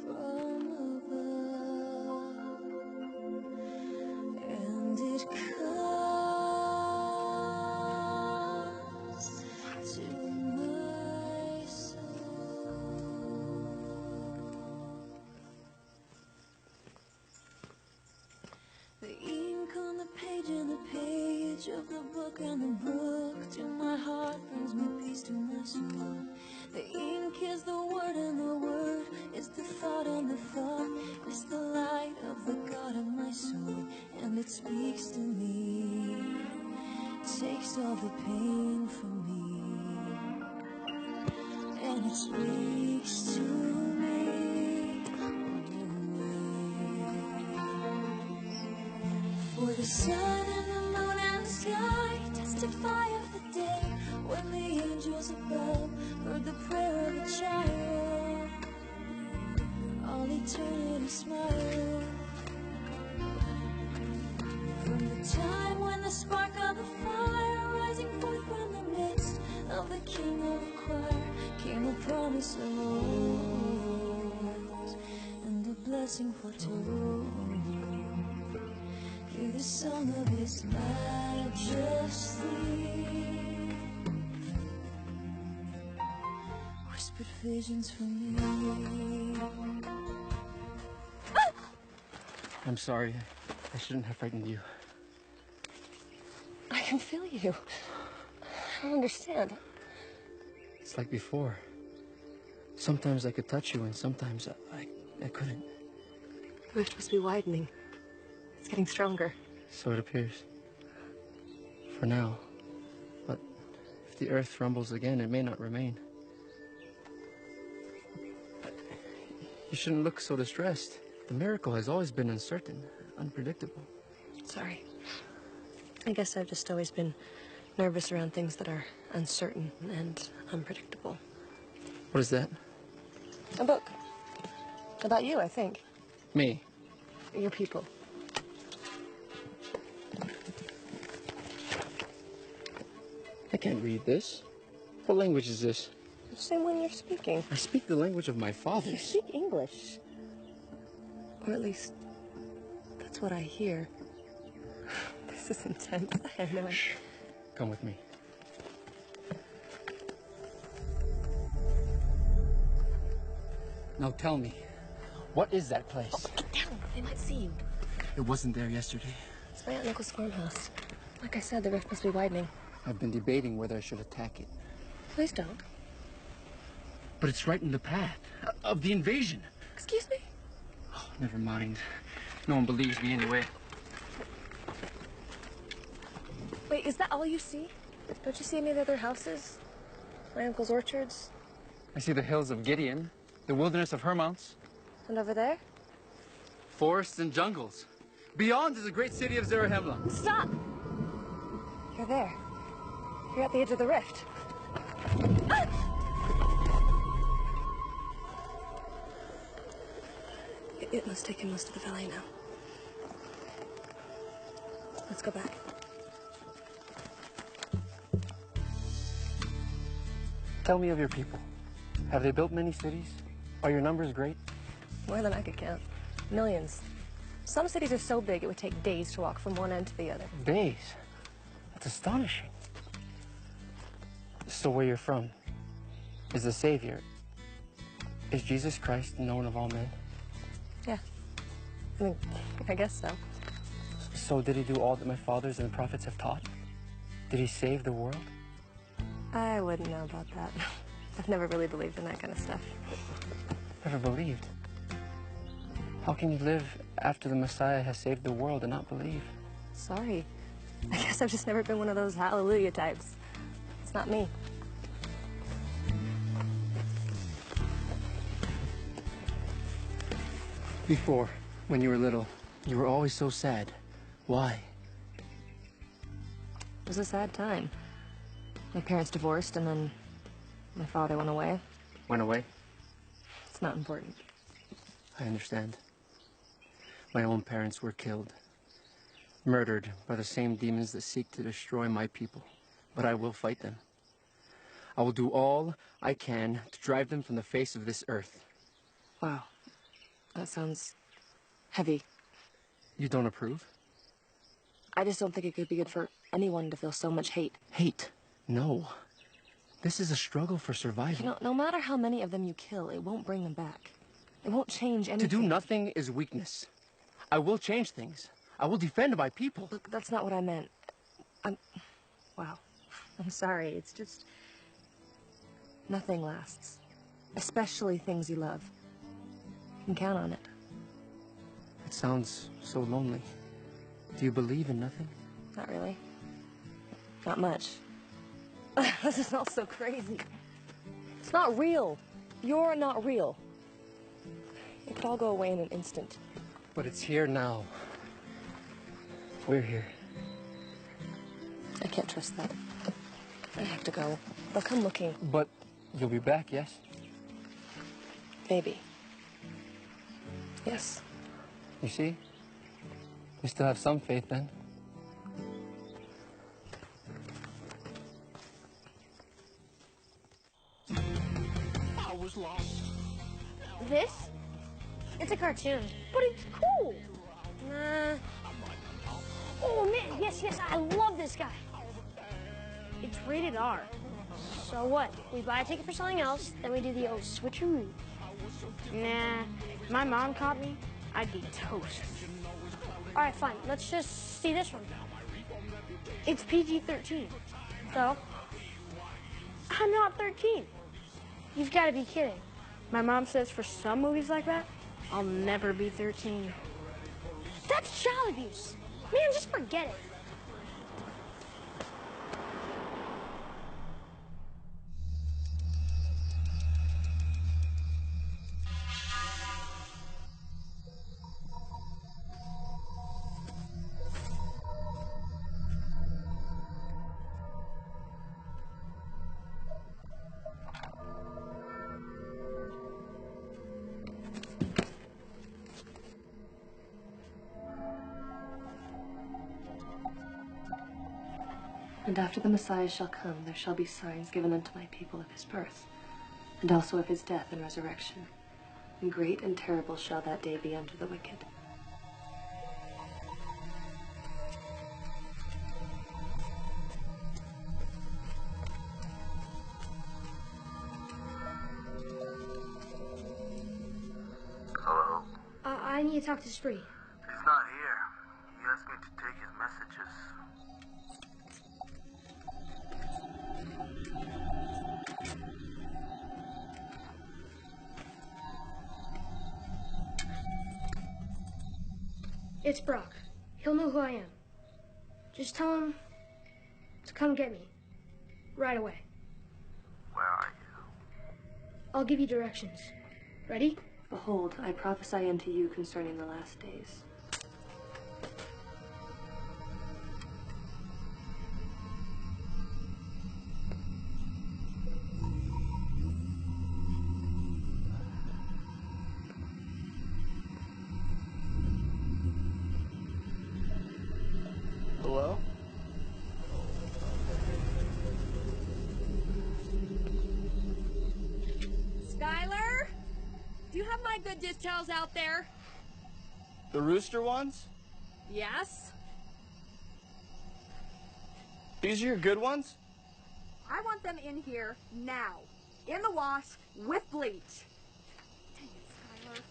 from above, and it comes to my soul. The ink on the page and the page of the book and the book to my heart brings me peace to my soul. The ink is the word and the word is the thought and the thought is the light of the God of my soul, and it speaks to me, takes all the pain from me, and it speaks to me. For the sun and the moon and the sky testify of the day when the angels above heard the prayer of a child. All eternity smiled. From the time when the spark of the fire rising forth from the midst of the king of the choir came a promise of oath and a blessing foretold. Hear the song of His majesty, whispered visions for me. I'm sorry. I shouldn't have frightened you. I can feel you. I don't understand. It's like before. Sometimes I could touch you, and sometimes I couldn't. The rift must be widening. It's getting stronger. So it appears. For now. But if the earth rumbles again, it may not remain. You shouldn't look so distressed. The miracle has always been uncertain, unpredictable. Sorry. I guess I've just always been nervous around things that are uncertain and unpredictable. What is that? A book. About you, I think. Me? Your people. I can't read this. What language is this? The same one you're speaking. I speak the language of my father. You speak English. Or at least, that's what I hear. This is intense. I have no idea. Shh. Come with me. Now tell me, what is that place? Oh, get down. They might see you. It wasn't there yesterday. It's my Aunt and Uncle's farmhouse. Like I said, the rift must be widening. I've been debating whether I should attack it. Please don't. But it's right in the path of the invasion. Excuse me? Oh, never mind. No one believes me anyway. Wait, is that all you see? Don't you see any of the other houses? My uncle's orchards? I see the hills of Gideon, the wilderness of Hermounts. And over there? Forests and jungles. Beyond is the great city of Zarahemla. Stop! You're there. You're at the edge of the rift. It must take him most of the valley now. Let's go back. Tell me of your people. Have they built many cities? Are your numbers great? More than I could count. Millions. Some cities are so big it would take days to walk from one end to the other. Days? That's astonishing. So where you're from is the Savior. Is Jesus Christ known of all men? Yeah. I guess so. So did he do all that my fathers and the prophets have taught? Did he save the world? I wouldn't know about that. I've never really believed in that kind of stuff. Never believed? How can you live after the Messiah has saved the world and not believe? Sorry. I guess I've just never been one of those hallelujah types. It's not me. Before, when you were little, you were always so sad. Why? It was a sad time. My parents divorced, and then my father went away. Went away? It's not important. I understand. My own parents were killed. Murdered by the same demons that seek to destroy my people. But I will fight them. I will do all I can to drive them from the face of this earth. Wow. That sounds heavy. You don't approve? I just don't think it could be good for anyone to feel so much hate. Hate? No. This is a struggle for survival. You know, no matter how many of them you kill, it won't bring them back. It won't change anything. To do nothing is weakness. I will change things. I will defend my people. Look, that's not what I meant. Wow. I'm sorry. It's just... nothing lasts. Especially things you love. You can count on it. It sounds so lonely. Do you believe in nothing? Not really. Not much. This is all so crazy. It's not real. You're not real. It could all go away in an instant. But it's here now. We're here. I can't trust that. I have to go. They'll come looking. But you'll be back, yes? Maybe. Yes. You see? We still have some faith then. I was lost. This? It's a cartoon. But it's cool. Nah. Oh, man, yes, I love this guy. It's rated R. So what? We buy a ticket for something else, then we do the old switcheroo. Nah, if my mom caught me, I'd be toast. All right, fine. Let's just see this one. It's PG-13. So, I'm not 13. You've got to be kidding. My mom says for some movies like that, I'll never be 13. That's child abuse. Man, just forget it. And after the Messiah shall come, there shall be signs given unto my people of his birth, and also of his death and resurrection. And great and terrible shall that day be unto the wicked. Hello? I need to talk to Spree. He's not here. He asked me to take his messages. It's Brock. He'll know who I am. Just tell him to come get me. Right away. Where are you? I'll give you directions. Ready? Behold, I prophesy unto you concerning the last days. Hello? Skylar? Do you have my good dish towels out there? The rooster ones? Yes. These are your good ones? I want them in here now. In the wash with bleach. Dang it, Skylar.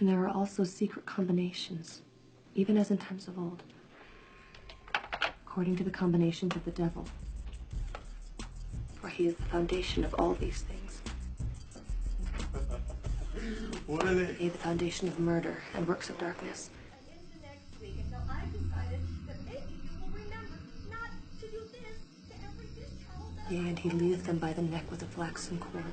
And there are also secret combinations, even as in times of old, according to the combinations of the devil. For he is the foundation of all these things. What are they? They laid the foundation of murder and works of darkness. Yea, and he leadeth them by the neck with a flaxen cord.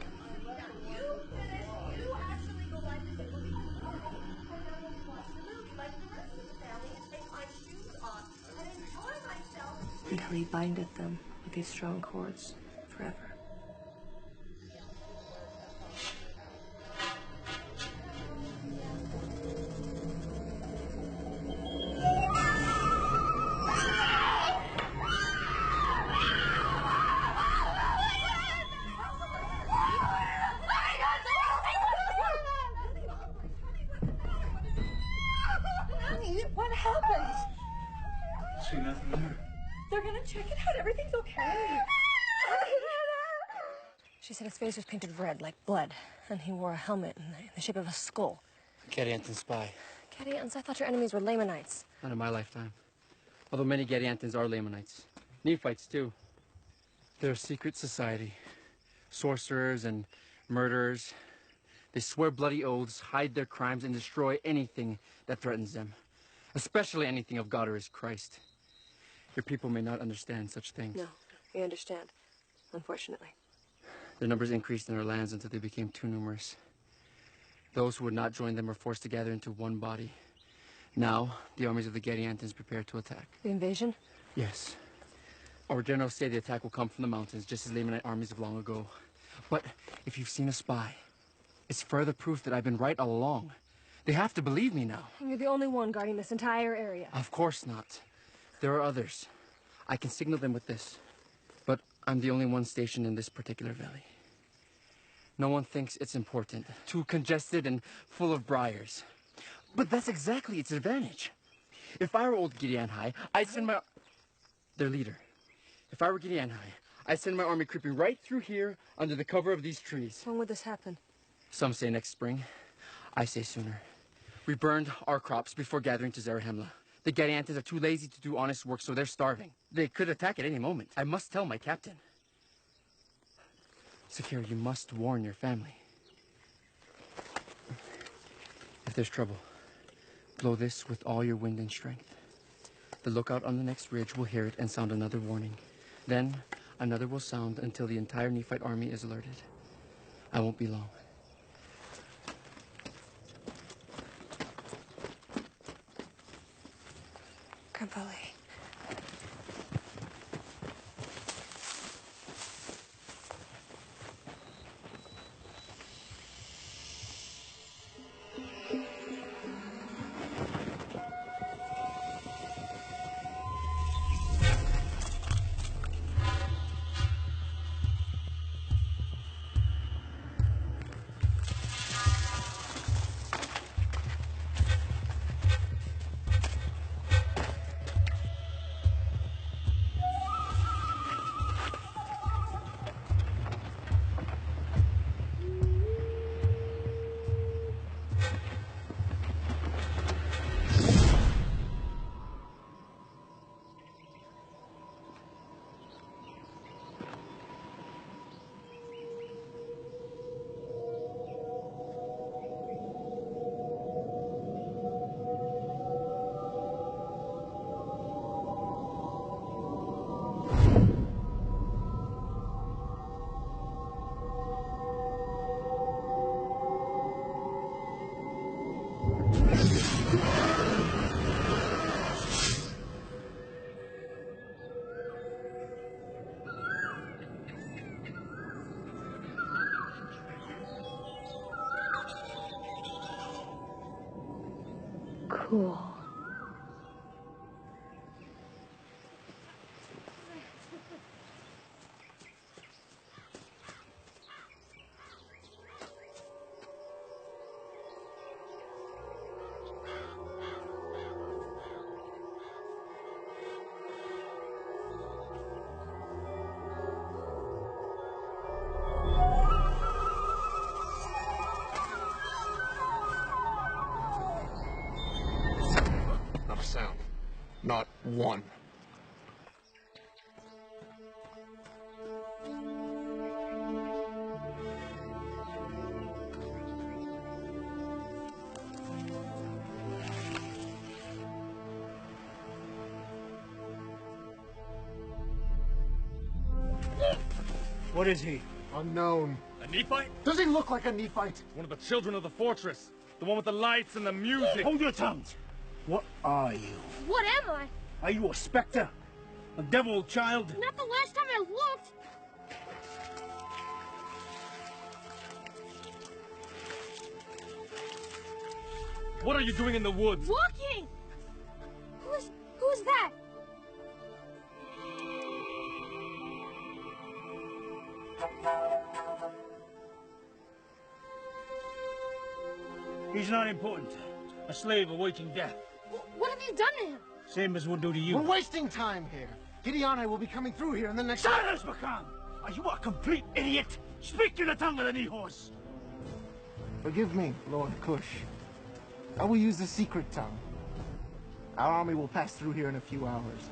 Until he bindeth them with these strong cords forever. Honey, what happened? See nothing there. They're gonna check it out. Everything's okay. She said his face was painted red, like blood, and he wore a helmet in the shape of a skull. Getty Anton spy. Getty Antons, I thought your enemies were Lamanites. Not in my lifetime. Although many Getty Antons are Lamanites. Nephites, too. They're a secret society. Sorcerers and murderers. They swear bloody oaths, hide their crimes, and destroy anything that threatens them. Especially anything of God or his Christ. Your people may not understand such things. No, we understand, unfortunately. Their numbers increased in our lands until they became too numerous. Those who would not join them were forced to gather into one body. Now, the armies of the Getty Antons prepare to attack. The invasion? Yes. Our generals say the attack will come from the mountains, just as Lamanite armies of long ago. But if you've seen a spy, it's further proof that I've been right all along. They have to believe me now. And you're the only one guarding this entire area. Of course not. There are others. I can signal them with this. But I'm the only one stationed in this particular valley. No one thinks it's important. Too congested and full of briars. But that's exactly its advantage. If I were old Gideon High, I'd send my... their leader. If I were Gideon High, I'd send my army creeping right through here under the cover of these trees. When would this happen? Some say next spring. I say sooner. We burned our crops before gathering to Zarahemla. The Getty Antons are too lazy to do honest work, so they're starving. They could attack at any moment. I must tell my captain. Sakira, you must warn your family. If there's trouble, blow this with all your wind and strength. The lookout on the next ridge will hear it and sound another warning. Then another will sound until the entire Nephite army is alerted. I won't be long. Grandpa Lee. Cool. Not a sound. Not one. What is he? Unknown. A Nephite? Does he look like a Nephite? One of the children of the fortress. The one with the lights and the music. Hold your tongues. What are you? What am I? Are you a specter? A devil child? Not the last time I looked. What are you doing in the woods? Walking! Who's that? He's not important. A slave awaiting death. What have you done to him? Same as would do to you. We're wasting time here. Gideon will be coming through here in the next... Silence, Bakan! Are you a complete idiot? Speak to the tongue of the Nehors! Forgive me, Lord Kush. I will use the secret tongue. Our army will pass through here in a few hours.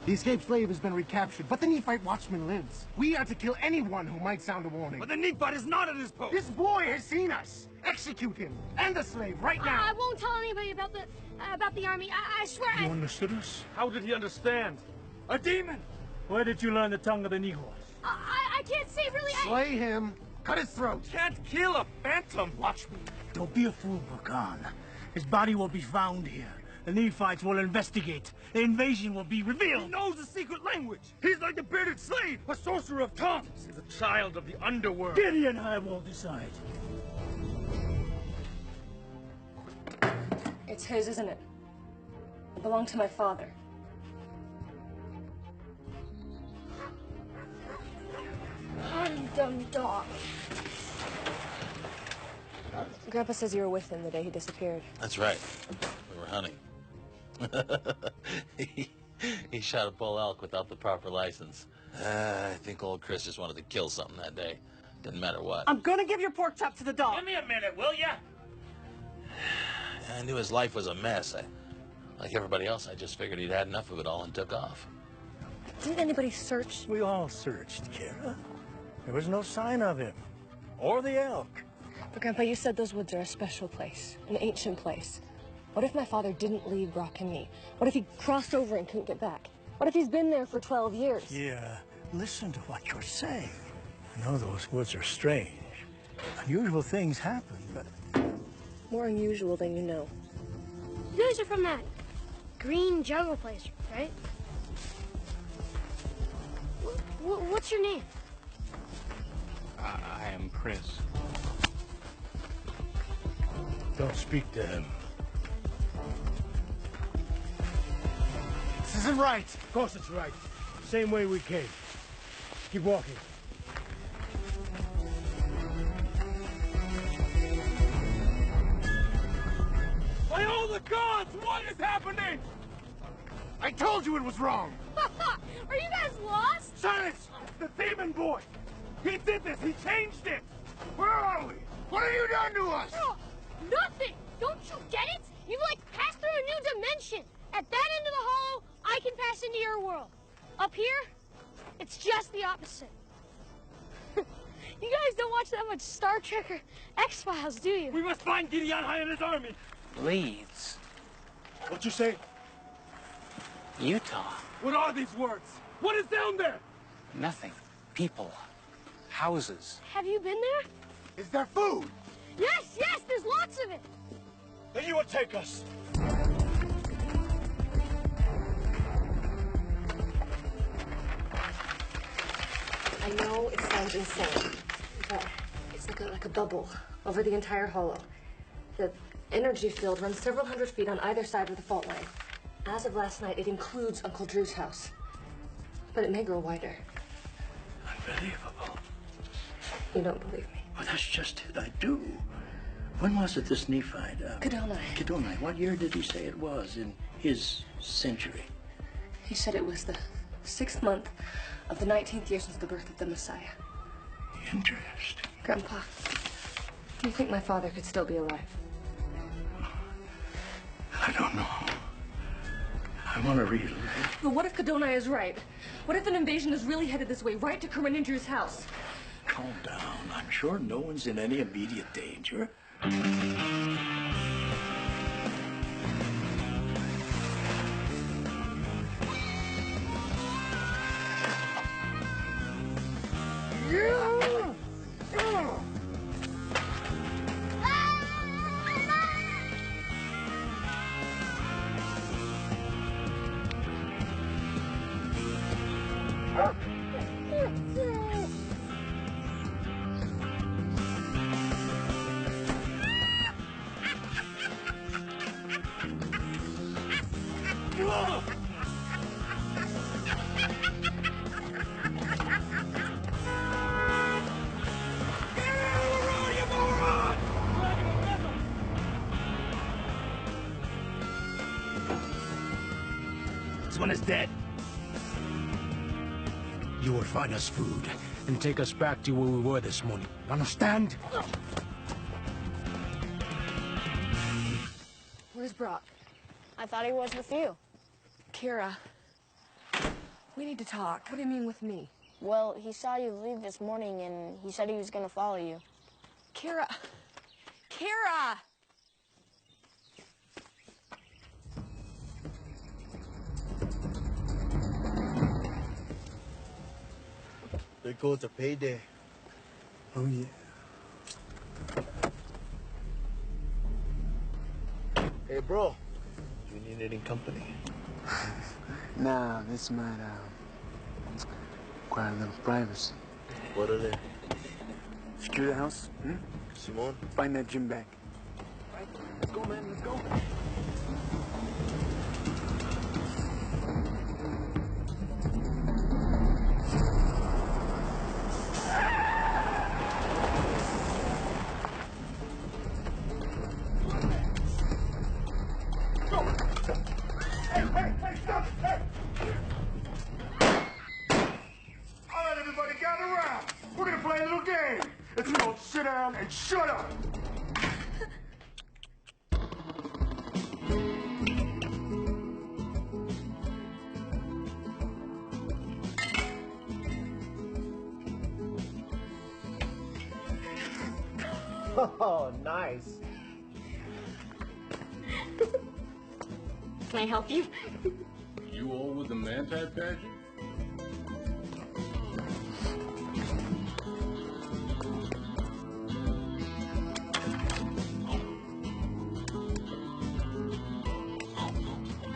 The escaped slave has been recaptured, but the Nephite watchman lives. We are to kill anyone who might sound a warning. But the Nephite is not at his post. This boy has seen us. Execute him and the slave right now. I won't tell anybody about the army. I swear. You understood us? How did he understand? A demon! Where did you learn the tongue of the Nehors? I can't say really. Slay him. Cut his throat. Can't kill a phantom. Watch me. Don't be a fool, Bakan. His body will be found here. The Nephites will investigate. The invasion will be revealed. He knows the secret language. He's like the bearded slave, a sorcerer of tongues. He's a child of the underworld. Gideon and I will decide. It's his, isn't it? It belonged to my father. Random dog. Grandpa says you were with him the day he disappeared. That's right. We were hunting. he shot a bull elk without the proper license. I think old Chris just wanted to kill something that day. Didn't matter what. I'm gonna give your pork chop to the dog. Give me a minute, will ya? I knew his life was a mess. Like everybody else, I just figured he'd had enough of it all and took off. Didn't anybody search? We all searched, Kara. There was no sign of him. Or the elk. But Grandpa, you said those woods are a special place, an ancient place. What if my father didn't leave Brock and me? What if he crossed over and couldn't get back? What if he's been there for 12 years? Yeah, listen to what you're saying. I know those woods are strange. Unusual things happen, but... More unusual than you know. You guys are from that green jungle place, right? What's your name? I am Chris. Don't speak to him. This isn't right. Of course it's right. Same way we came. Keep walking. By all the gods, what is happening? I told you it was wrong. Are you guys lost? Silence! The demon boy! He did this! He changed it! Where are we? What have you done to us? Oh, nothing! Don't you get it? You've like passed through a new dimension. At that end of the hall, I can pass into your world. Up here, it's just the opposite. You guys don't watch that much Star Trek or X-Files, do you? We must find Gideon and his army! Leads. What you say? Utah. What are these words? What is down there? Nothing. People. Houses. Have you been there? Is there food? Yes, there's lots of it. Then you will take us. I know it sounds insane, but it's like a bubble over the entire hollow. The energy field runs several hundred feet on either side of the fault line. As of last night, it includes Uncle Drew's house. But it may grow wider. Unbelievable. You don't believe me? Well, that's just it. I do. When was it this Nephite? Kedonai. What year did he say it was in his century? He said it was the 6th month of the 19th year since the birth of the Messiah. Interesting. Grandpa, do you think my father could still be alive? I don't know. I want to read it. But what if Kedonai is right? What if an invasion is really headed this way, right to Kerman-Indru's house? Calm down. I'm sure no one's in any immediate danger. Yeah! This one is dead. You will find us food and take us back to where we were this morning. Understand? Where's Brock? I thought he was with you. Kira, we need to talk. What do you mean with me? Well, he saw you leave this morning, and he said he was going to follow you. Kira! Kira! There goes a payday. Oh, yeah. Hey, bro. You need any company? Nah, this might require a little privacy. What are they? Secure the house. Simone? Find that gym bag. Right. Let's go, man. Let's go. Sit down and shut up! Oh, nice. Can I help you? You all with the man-type pageant?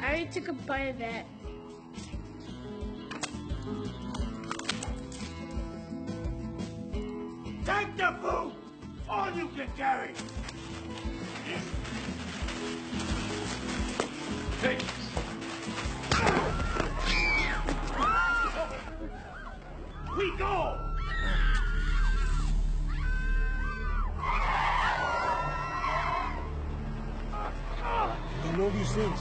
I already took a bite of that. Take the food! All you can carry! Take it! We go! You know these things?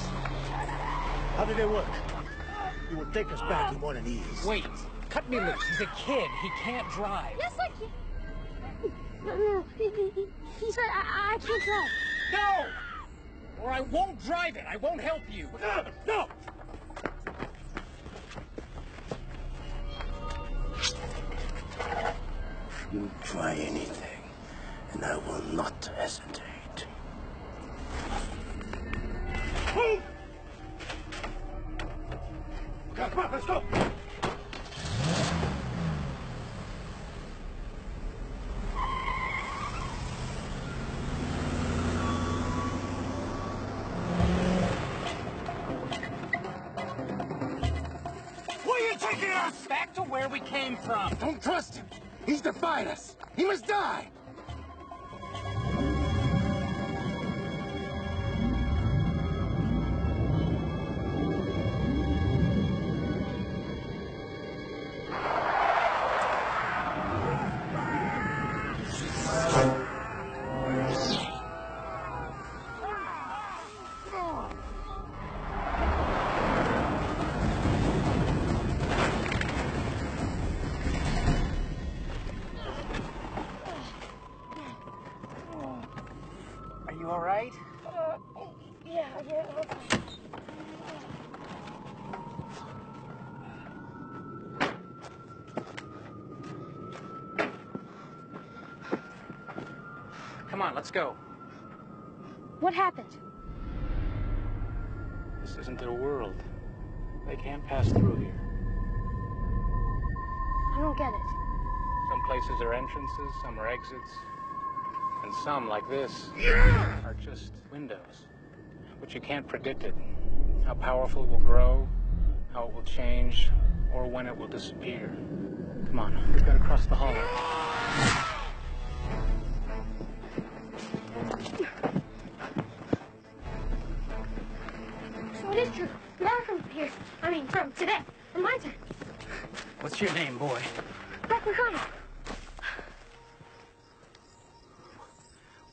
How do they work? You will take us back in one of these. Wait, cut me loose. He's a kid. He can't drive. Yes, I can. No, he said I can't drive. No! Or I won't drive it. I won't help you. No! You try anything, and I will not hesitate. Move! Come on, let's go! Where are you taking us? Back to where we came from. Don't trust him. He's defied us. He must die. Are you all right? Yeah. Come on, let's go. What happened? This isn't their world. They can't pass through here. I don't get it. Some places are entrances, some are exits. And some, like this, are just windows. But you can't predict it. How powerful it will grow, how it will change, or when it will disappear. Come on, we've got to cross the hallway. So it is true. We are from here. I mean, from today. From my time. What's your name, boy? Brock McConnell.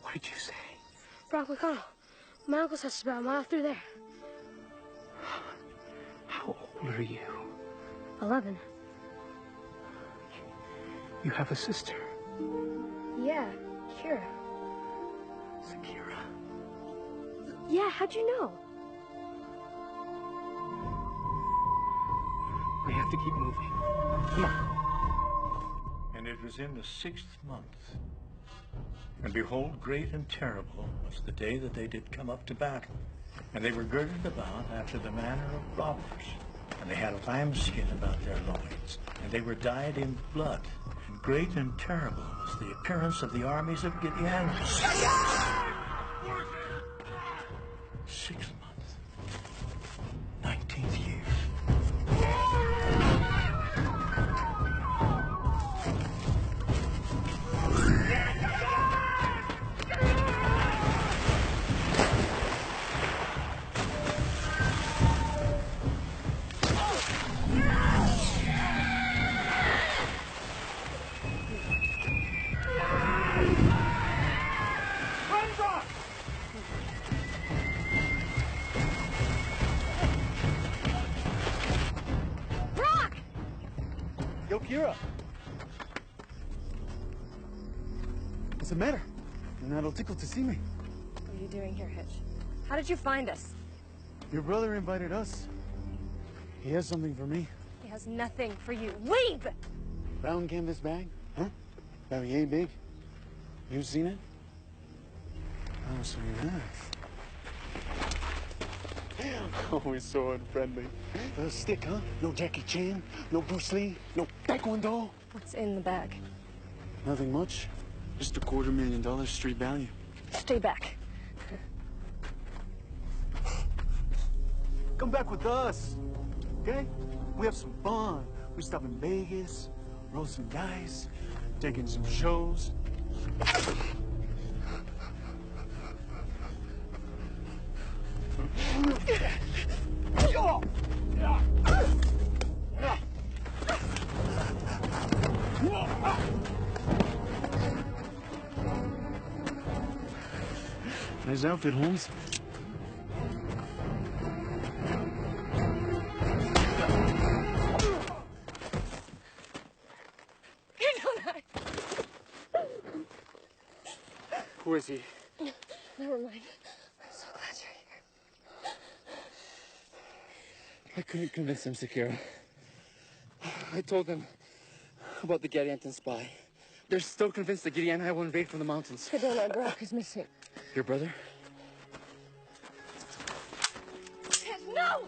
What did you say? Brock McConnell. My uncle's house is about a mile through there. How old are you? 11. You have a sister. Yeah, Kira. Sakira. Yeah, how'd you know? We have to keep moving. Come on. And it was in the 6th month. And behold, great and terrible was the day that they did come up to battle. And they were girded about after the manner of robbers. And they had a lambskin about their loins. And they were dyed in blood. And great and terrible was the appearance of the armies of Gideon. 6th month. 19th year. Yo, Kira. What's the matter? You're not all tickled to see me. What are you doing here, Hitch? How did you find us? Your brother invited us. He has something for me. He has nothing for you. Leave! Brown canvas bag? Huh? Very yay big. You seen it? Oh, so you have. Always so unfriendly. A stick, huh? No Jackie Chan, no Bruce Lee, no Taekwondo. What's in the bag? Nothing much. Just $250,000 street value. Stay back. Come back with us, okay? We have some fun. We stop in Vegas, roll some dice, take in some shows. Nice outfit, Holmes. Who is he? Never mind. I'm so glad you're here. I couldn't convince them, Sakira. I told them about the Getty Anton spy. They're still convinced that Gideon and I will invade from the mountains. I don't know, Brock is missing. Your brother? No!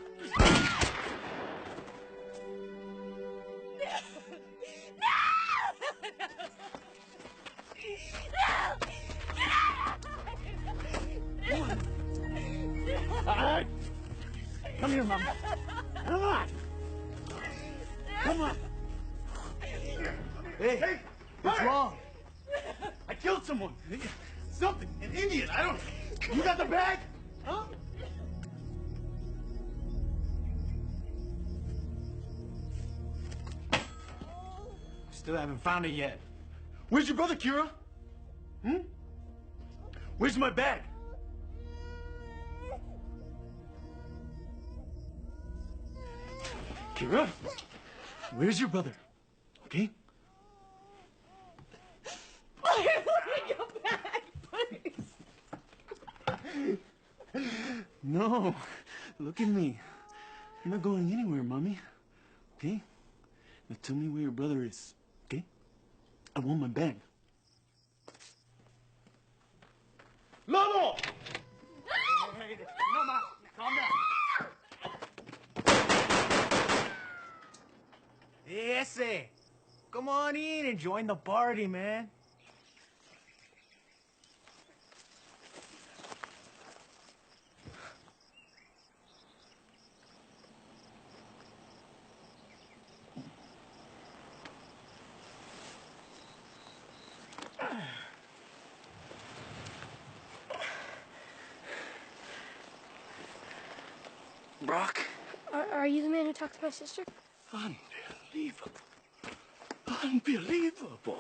Come here, Mom. Come on. Come on. Hey, what's wrong? I killed someone. Something. An Indian. I don't... You got the bag? Huh? Still haven't found it yet. Where's your brother, Kira? Hmm? Where's my bag? Kira, where's your brother? Okay? No, look at me. You're not going anywhere, Mommy. Okay? Now tell me where your brother is, okay? I want my bag. Lolo! Hey, no, Ma, calm down. Ese! Come on in and join the party, man. Brock? Are you the man who talked to my sister? Unbelievable. Unbelievable.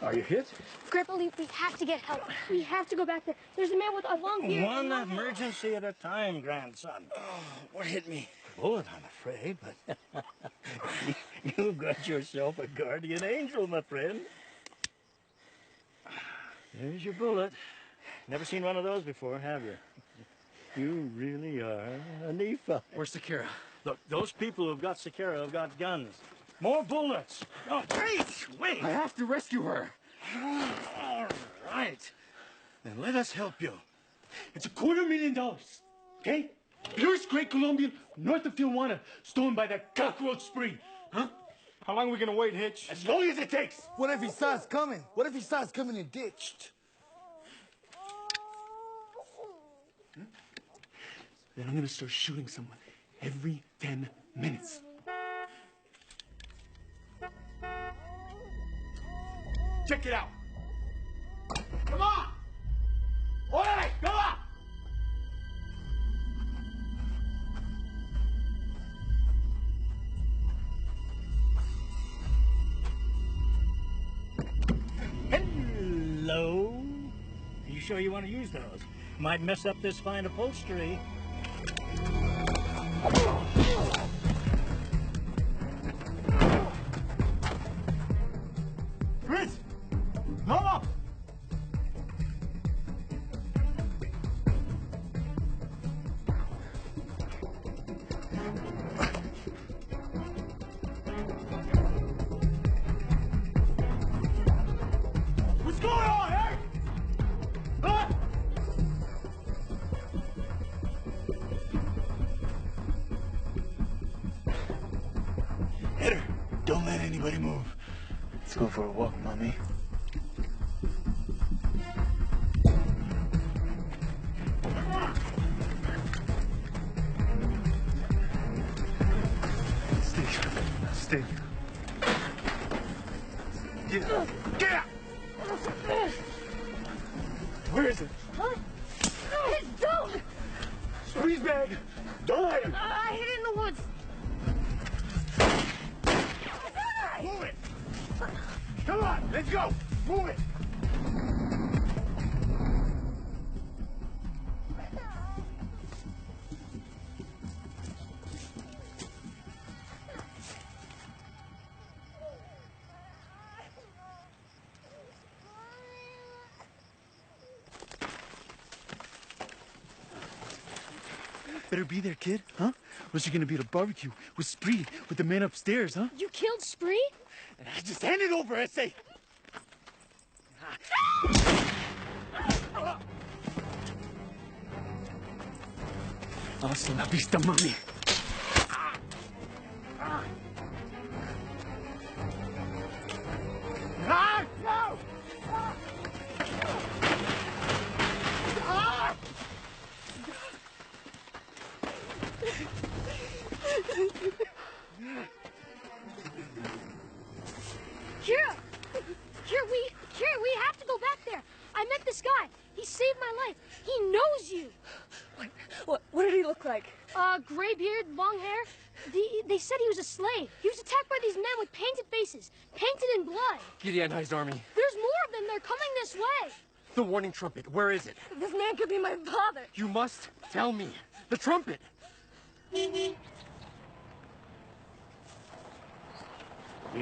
Are you hit? Grandpa, we have to get help. We have to go back there. There's a man with a long beard. One emergency at a time, grandson. Oh, what hit me? Bullet, I'm afraid, but you've got yourself a guardian angel, my friend. There's your bullet. Never seen one of those before, have you? You really are a Nephi. Where's Sakura? Look, those people who've got Sakura have got guns. More bullets. Oh, wait! I have to rescue her. All right. Then let us help you. It's $250,000, okay? Purest Great Colombian, north of Tijuana, stolen by that cockroach spree. Huh? How long are we gonna wait, Hitch? As long as it takes. What if he saw us coming? What if he saw us coming and ditched? Then I'm gonna start shooting someone every 10 minutes. Check it out. Come on! All right, come on! Hello? Are you sure you want to use those? Might mess up this fine upholstery. Chris! Mama! What's going on, eh? Huh? Hit her. Don't let anybody move. Let's go for a walk, Mommy. Stay. Get out! Get out! Where is it? Huh? Don't! Squeeze bag! Don't let him! I hid it in the woods. Move it! Come on, let's go! Move it! Better be there, kid, huh? Or else you're gonna be at a barbecue with Spree, with the man upstairs, huh? You killed Spree? Just hand it over, S.A. Hasta la vista, mami. Ah, no! Ah! Kira, we have to go back there. I met this guy. He saved my life. He knows you. What did he look like? Gray beard, long hair. They said he was a slave. He was attacked by these men with painted faces, painted in blood. Gideonized army. There's more of them. They're coming this way. The warning trumpet. Where is it? This man could be my father. You must tell me. The trumpet. You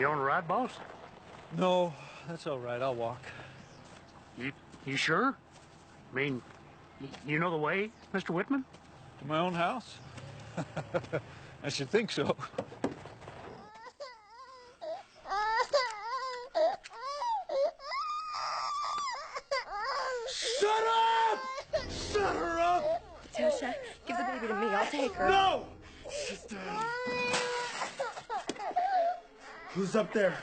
on a ride, boss? No, that's all right. I'll walk. You sure? I mean, you know the way, Mr. Whitman? To my own house? I should think so. Shut up! Shut her up! Tasha, give the baby to me. I'll take her. No! Sister. Who's up there?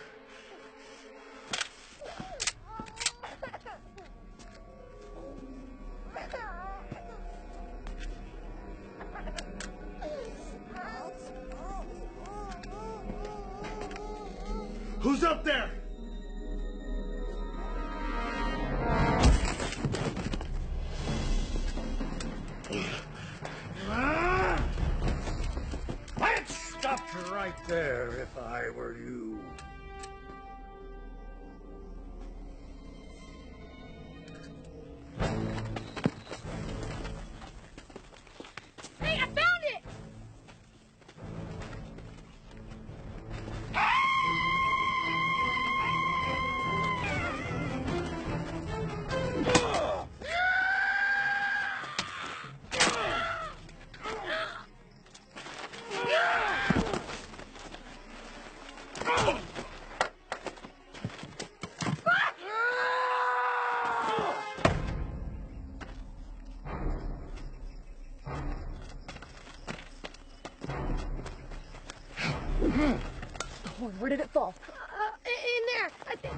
Who's up there? stopped right there if I were you. Hey, I found it! Where did it fall? In there, I think.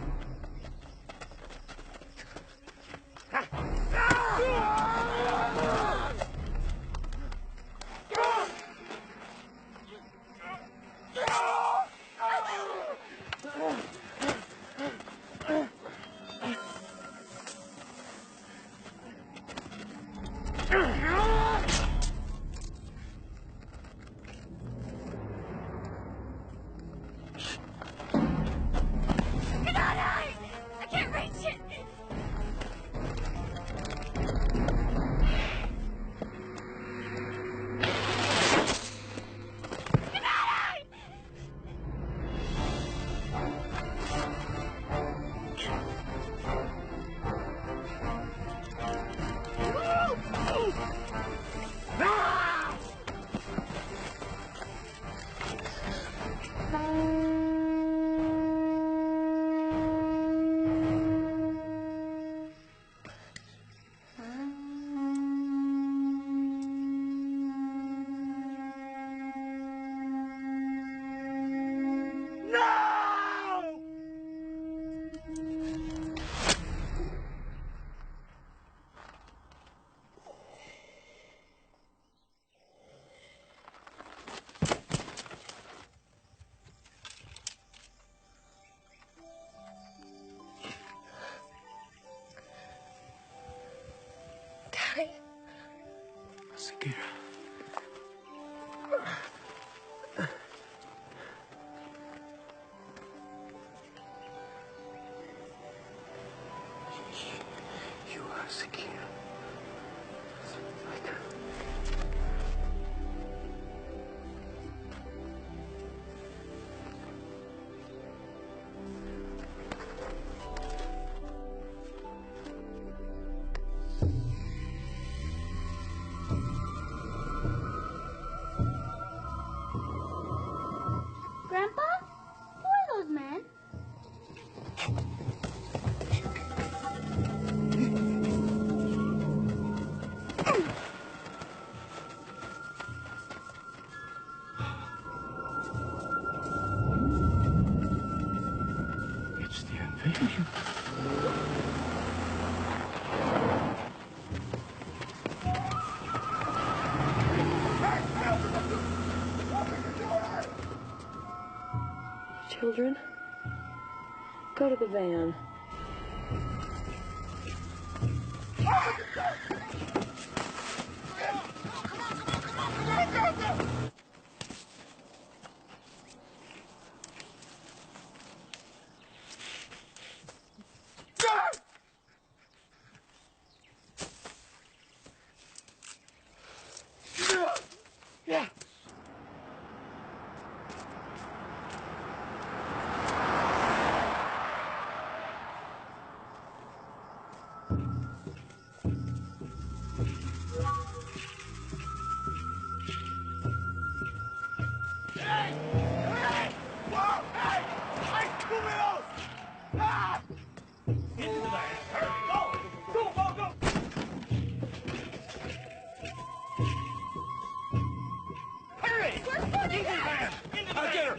I can't reach it! Sakira. You are Sakira. Grandpa? Who are those men? It's the invasion. Children, go to the van. Yeah.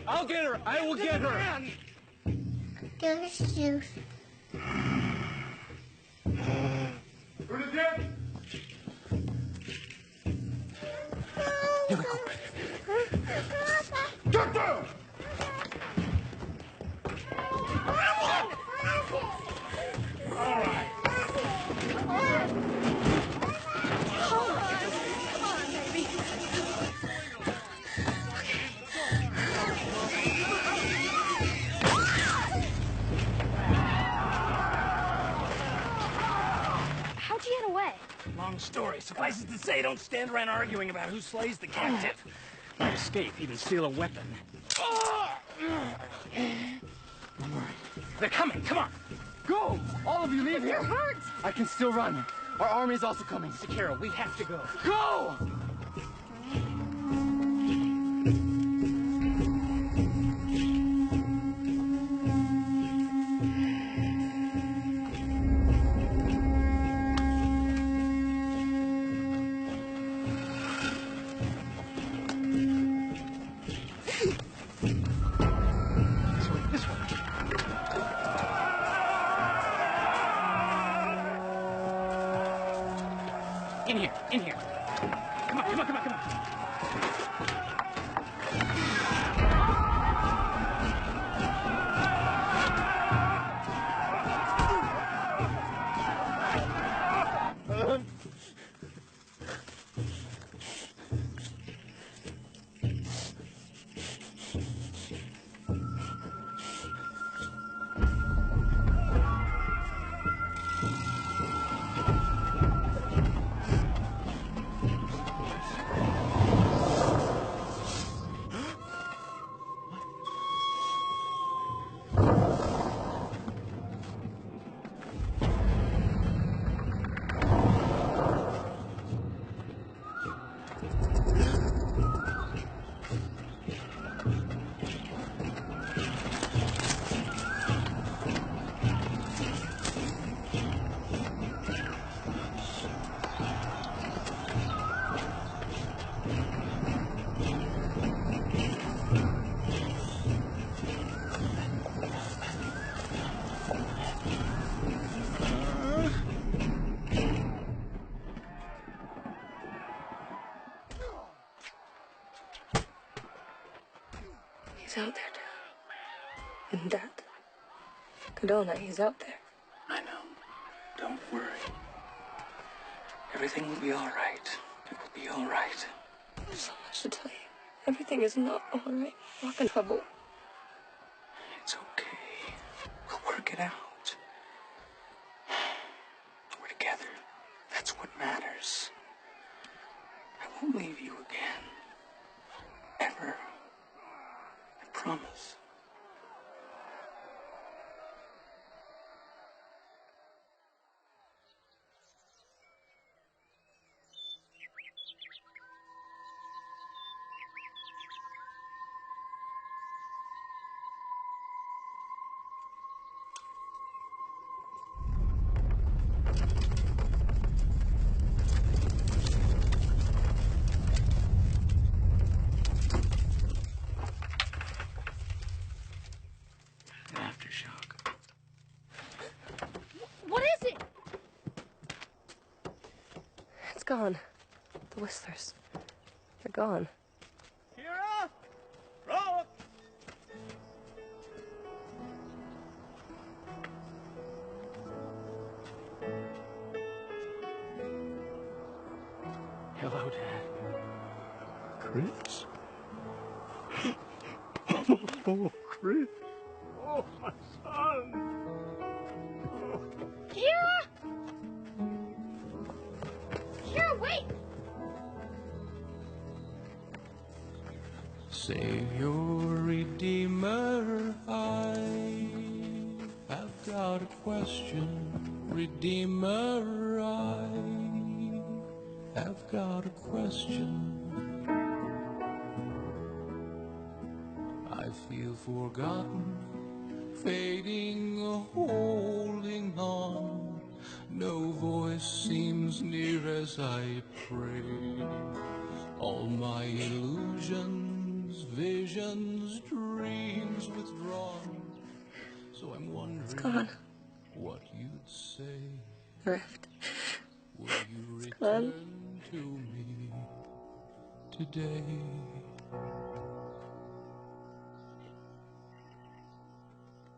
I'll get her. I will get her. Give us juice. Bernadette! Here we go. Get down! All right. Come on, baby. Suffice it to say, don't stand around arguing about who slays the captive. Might escape, even steal a weapon. Don't worry. They're coming, come on. Go! All of you leave here. You're hurt. I can still run. Our army's also coming. Sakura, we have to go. Go! In here, in here. Come on, come on, come on, come on. He's out there, Dad. And Dad. Cadona, he's out there. I know. Don't worry. Everything will be all right. It will be all right. There's so much to tell you. Everything is not all right. We're in trouble. It's okay. We'll work it out. We're together. That's what matters. I won't leave you again. Ever. I promise. What is it? It's gone. The whistlers. They're gone. Kira! Roll! Hello, Dad. Chris? Oh, Chris. Oh, my son! Kira! Kira, wait! Savior, Redeemer, I have got a question. Redeemer, I have got a question. I feel forgotten, fading, holding on. No voice seems near as I pray. All my illusions, visions, dreams withdrawn. So I'm wondering what you'd say. Rift. Will you return to me today?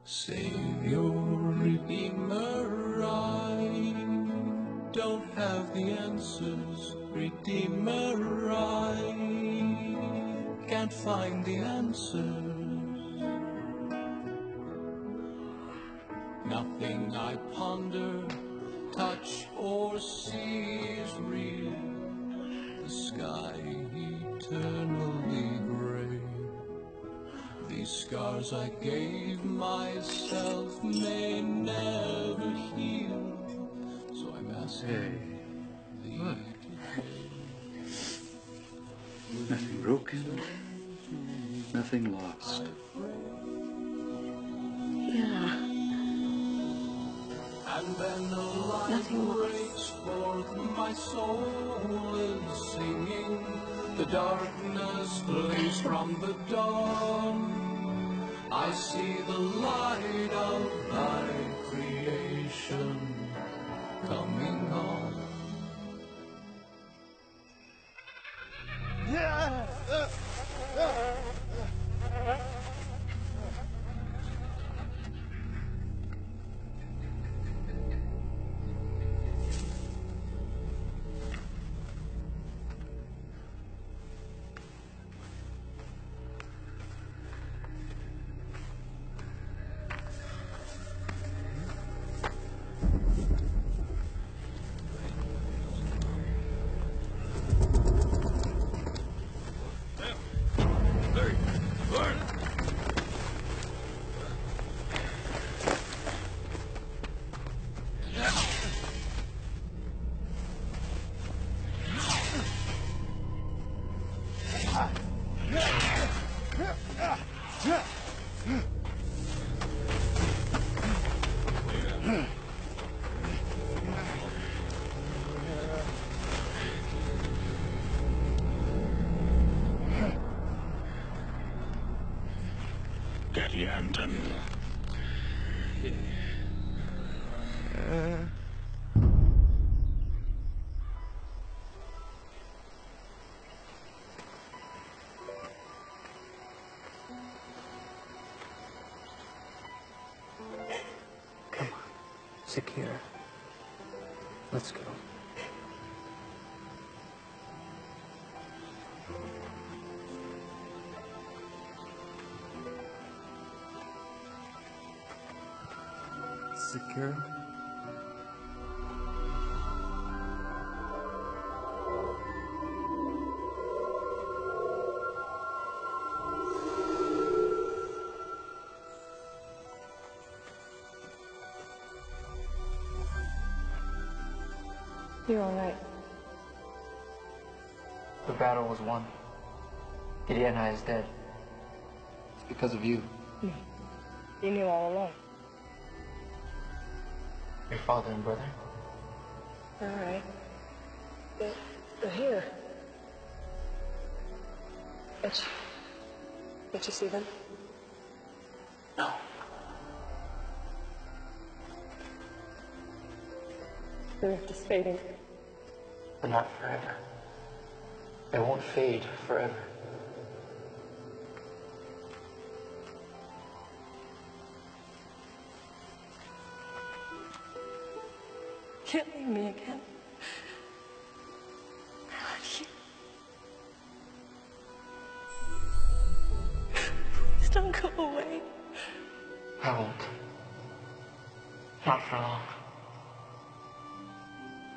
Savior, Redeemer, I don't have the answers. Redeemer, I can't find the answers. Nothing I ponder, touch, or see is real. the sky eternally gray. These scars I gave myself may never heal, so I'm asking thee today. Nothing broken, nothing lost. Yeah. And then the light breaks forth, my soul is singing. The darkness flees from the dawn. I see the light of thy creation coming on. Anton. Come on, Secure. Let's go. Secure. You're all right. The battle was won. Ileana is dead. It's because of you. No. You knew all along. Your father and brother. All right. They're here. Did you see them? No. The rift is fading. But not forever. It won't fade forever. Can't leave me again. I love you. Please don't go away. I won't. Not for long.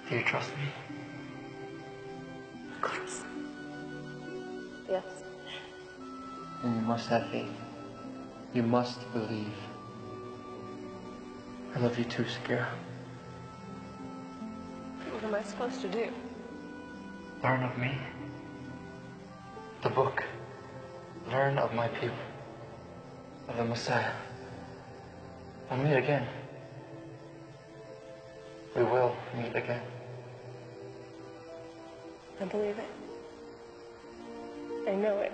Do you trust me? Of course. Yes. And you must have faith. You must believe. I love you too, Secure. What am I supposed to do? Learn of me. The book. Learn of my people. Of the Messiah. We'll meet again. We will meet again. I believe it. I know it.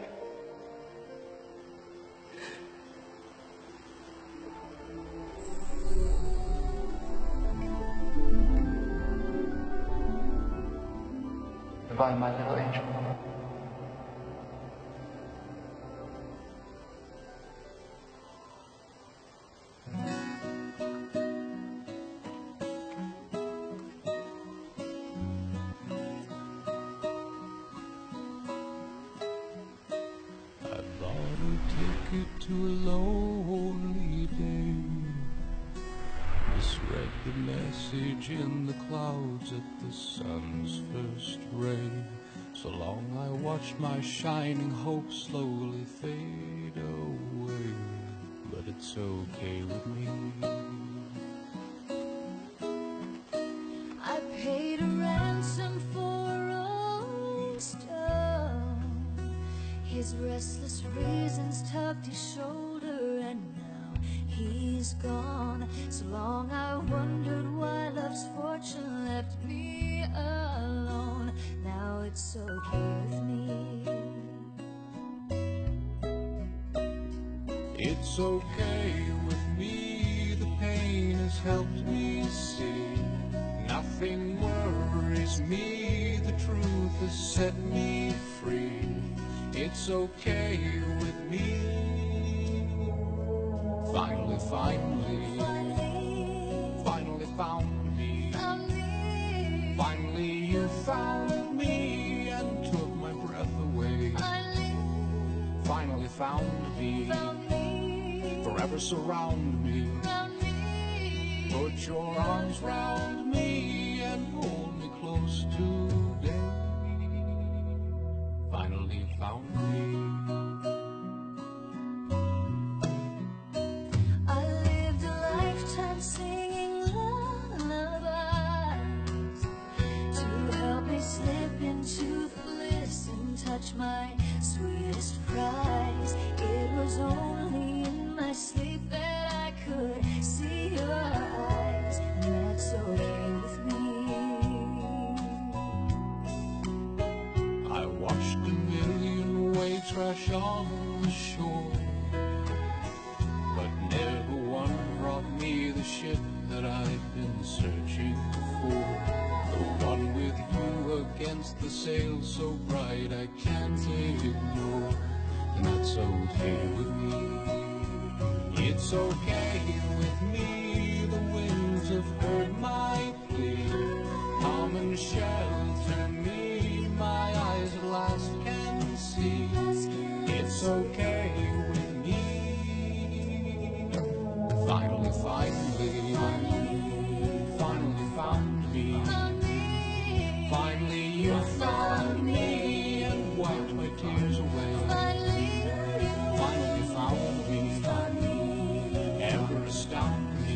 Goodbye, my little angel. I bought a ticket to a lonely day. Misread the message in the clouds at the sun's first ray. So long I watched my shining hope slowly fade away, but it's okay with me. I paid a ransom for a rolling stone. His restless reasons tugged his shoulder, and now he's gone. So long I wondered why love's fortune left me alone. Now it's okay with me. It's okay with me, the pain has helped me see. Nothing worries me, the truth has set me free. It's okay with me. Finally found me. Finally you found me and took my breath away. Finally found me. Forever surround me. Put your arms round me and hold me close today. Finally found me. I lived a lifetime singing lullabies to help me slip into the bliss and touch my sweetest prize. It was only in my sleep that I could see your eyes, and that's okay with me. I watched a million waves crash on the shore, but never one brought me the ship that I've been searching for. The one with you against the sail so bright I can't ignore, and that's okay with me. It's okay with me, the winds have heard my plea. Come and shelter me, my eyes at last can see. It's okay with me. Finally found me. Finally you found me and wiped my tears away. Finally found me. Ever astound me.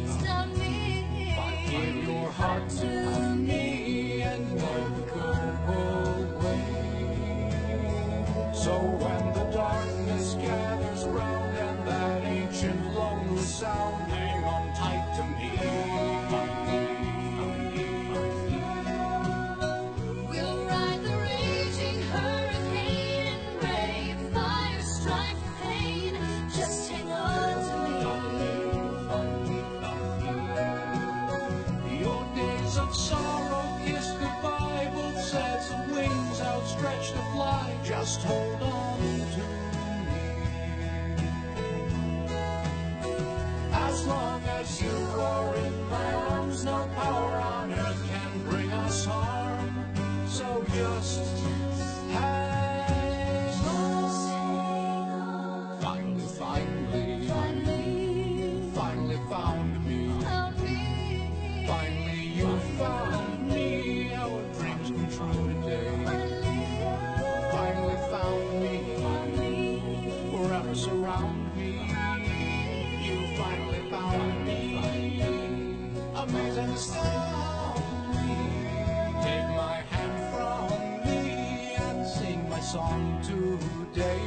Give your heart to me and never go away. So when the darkness gathers round and that ancient lonely sound, hang on tight to me. We'll ride the raging hurricane and brave fire, strife, pain. Just hang on to me. Your days of sorrow kiss goodbye, both sets of wings outstretched to fly. Just hold on to me. As long as you are in my arms, no power on earth can bring us harm. So just hang on. Finally found me. Finally you found me. Our dreams come true today. Finally found me. Forever surround me. You finally found me. Amazing astound. Take my hand from me and sing my song today.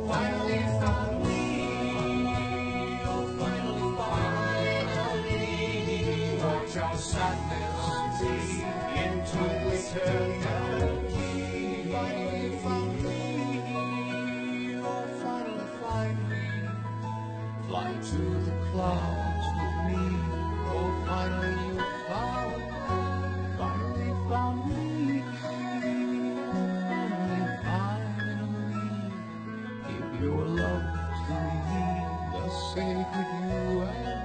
Finally found me. Oh, finally found me. Watch our sadness into eternity. Finally found me. Oh, finally find me. Fly to the clouds with me. Oh, finally you found me. Finally found me. Finally, give your love to me. The sacred you and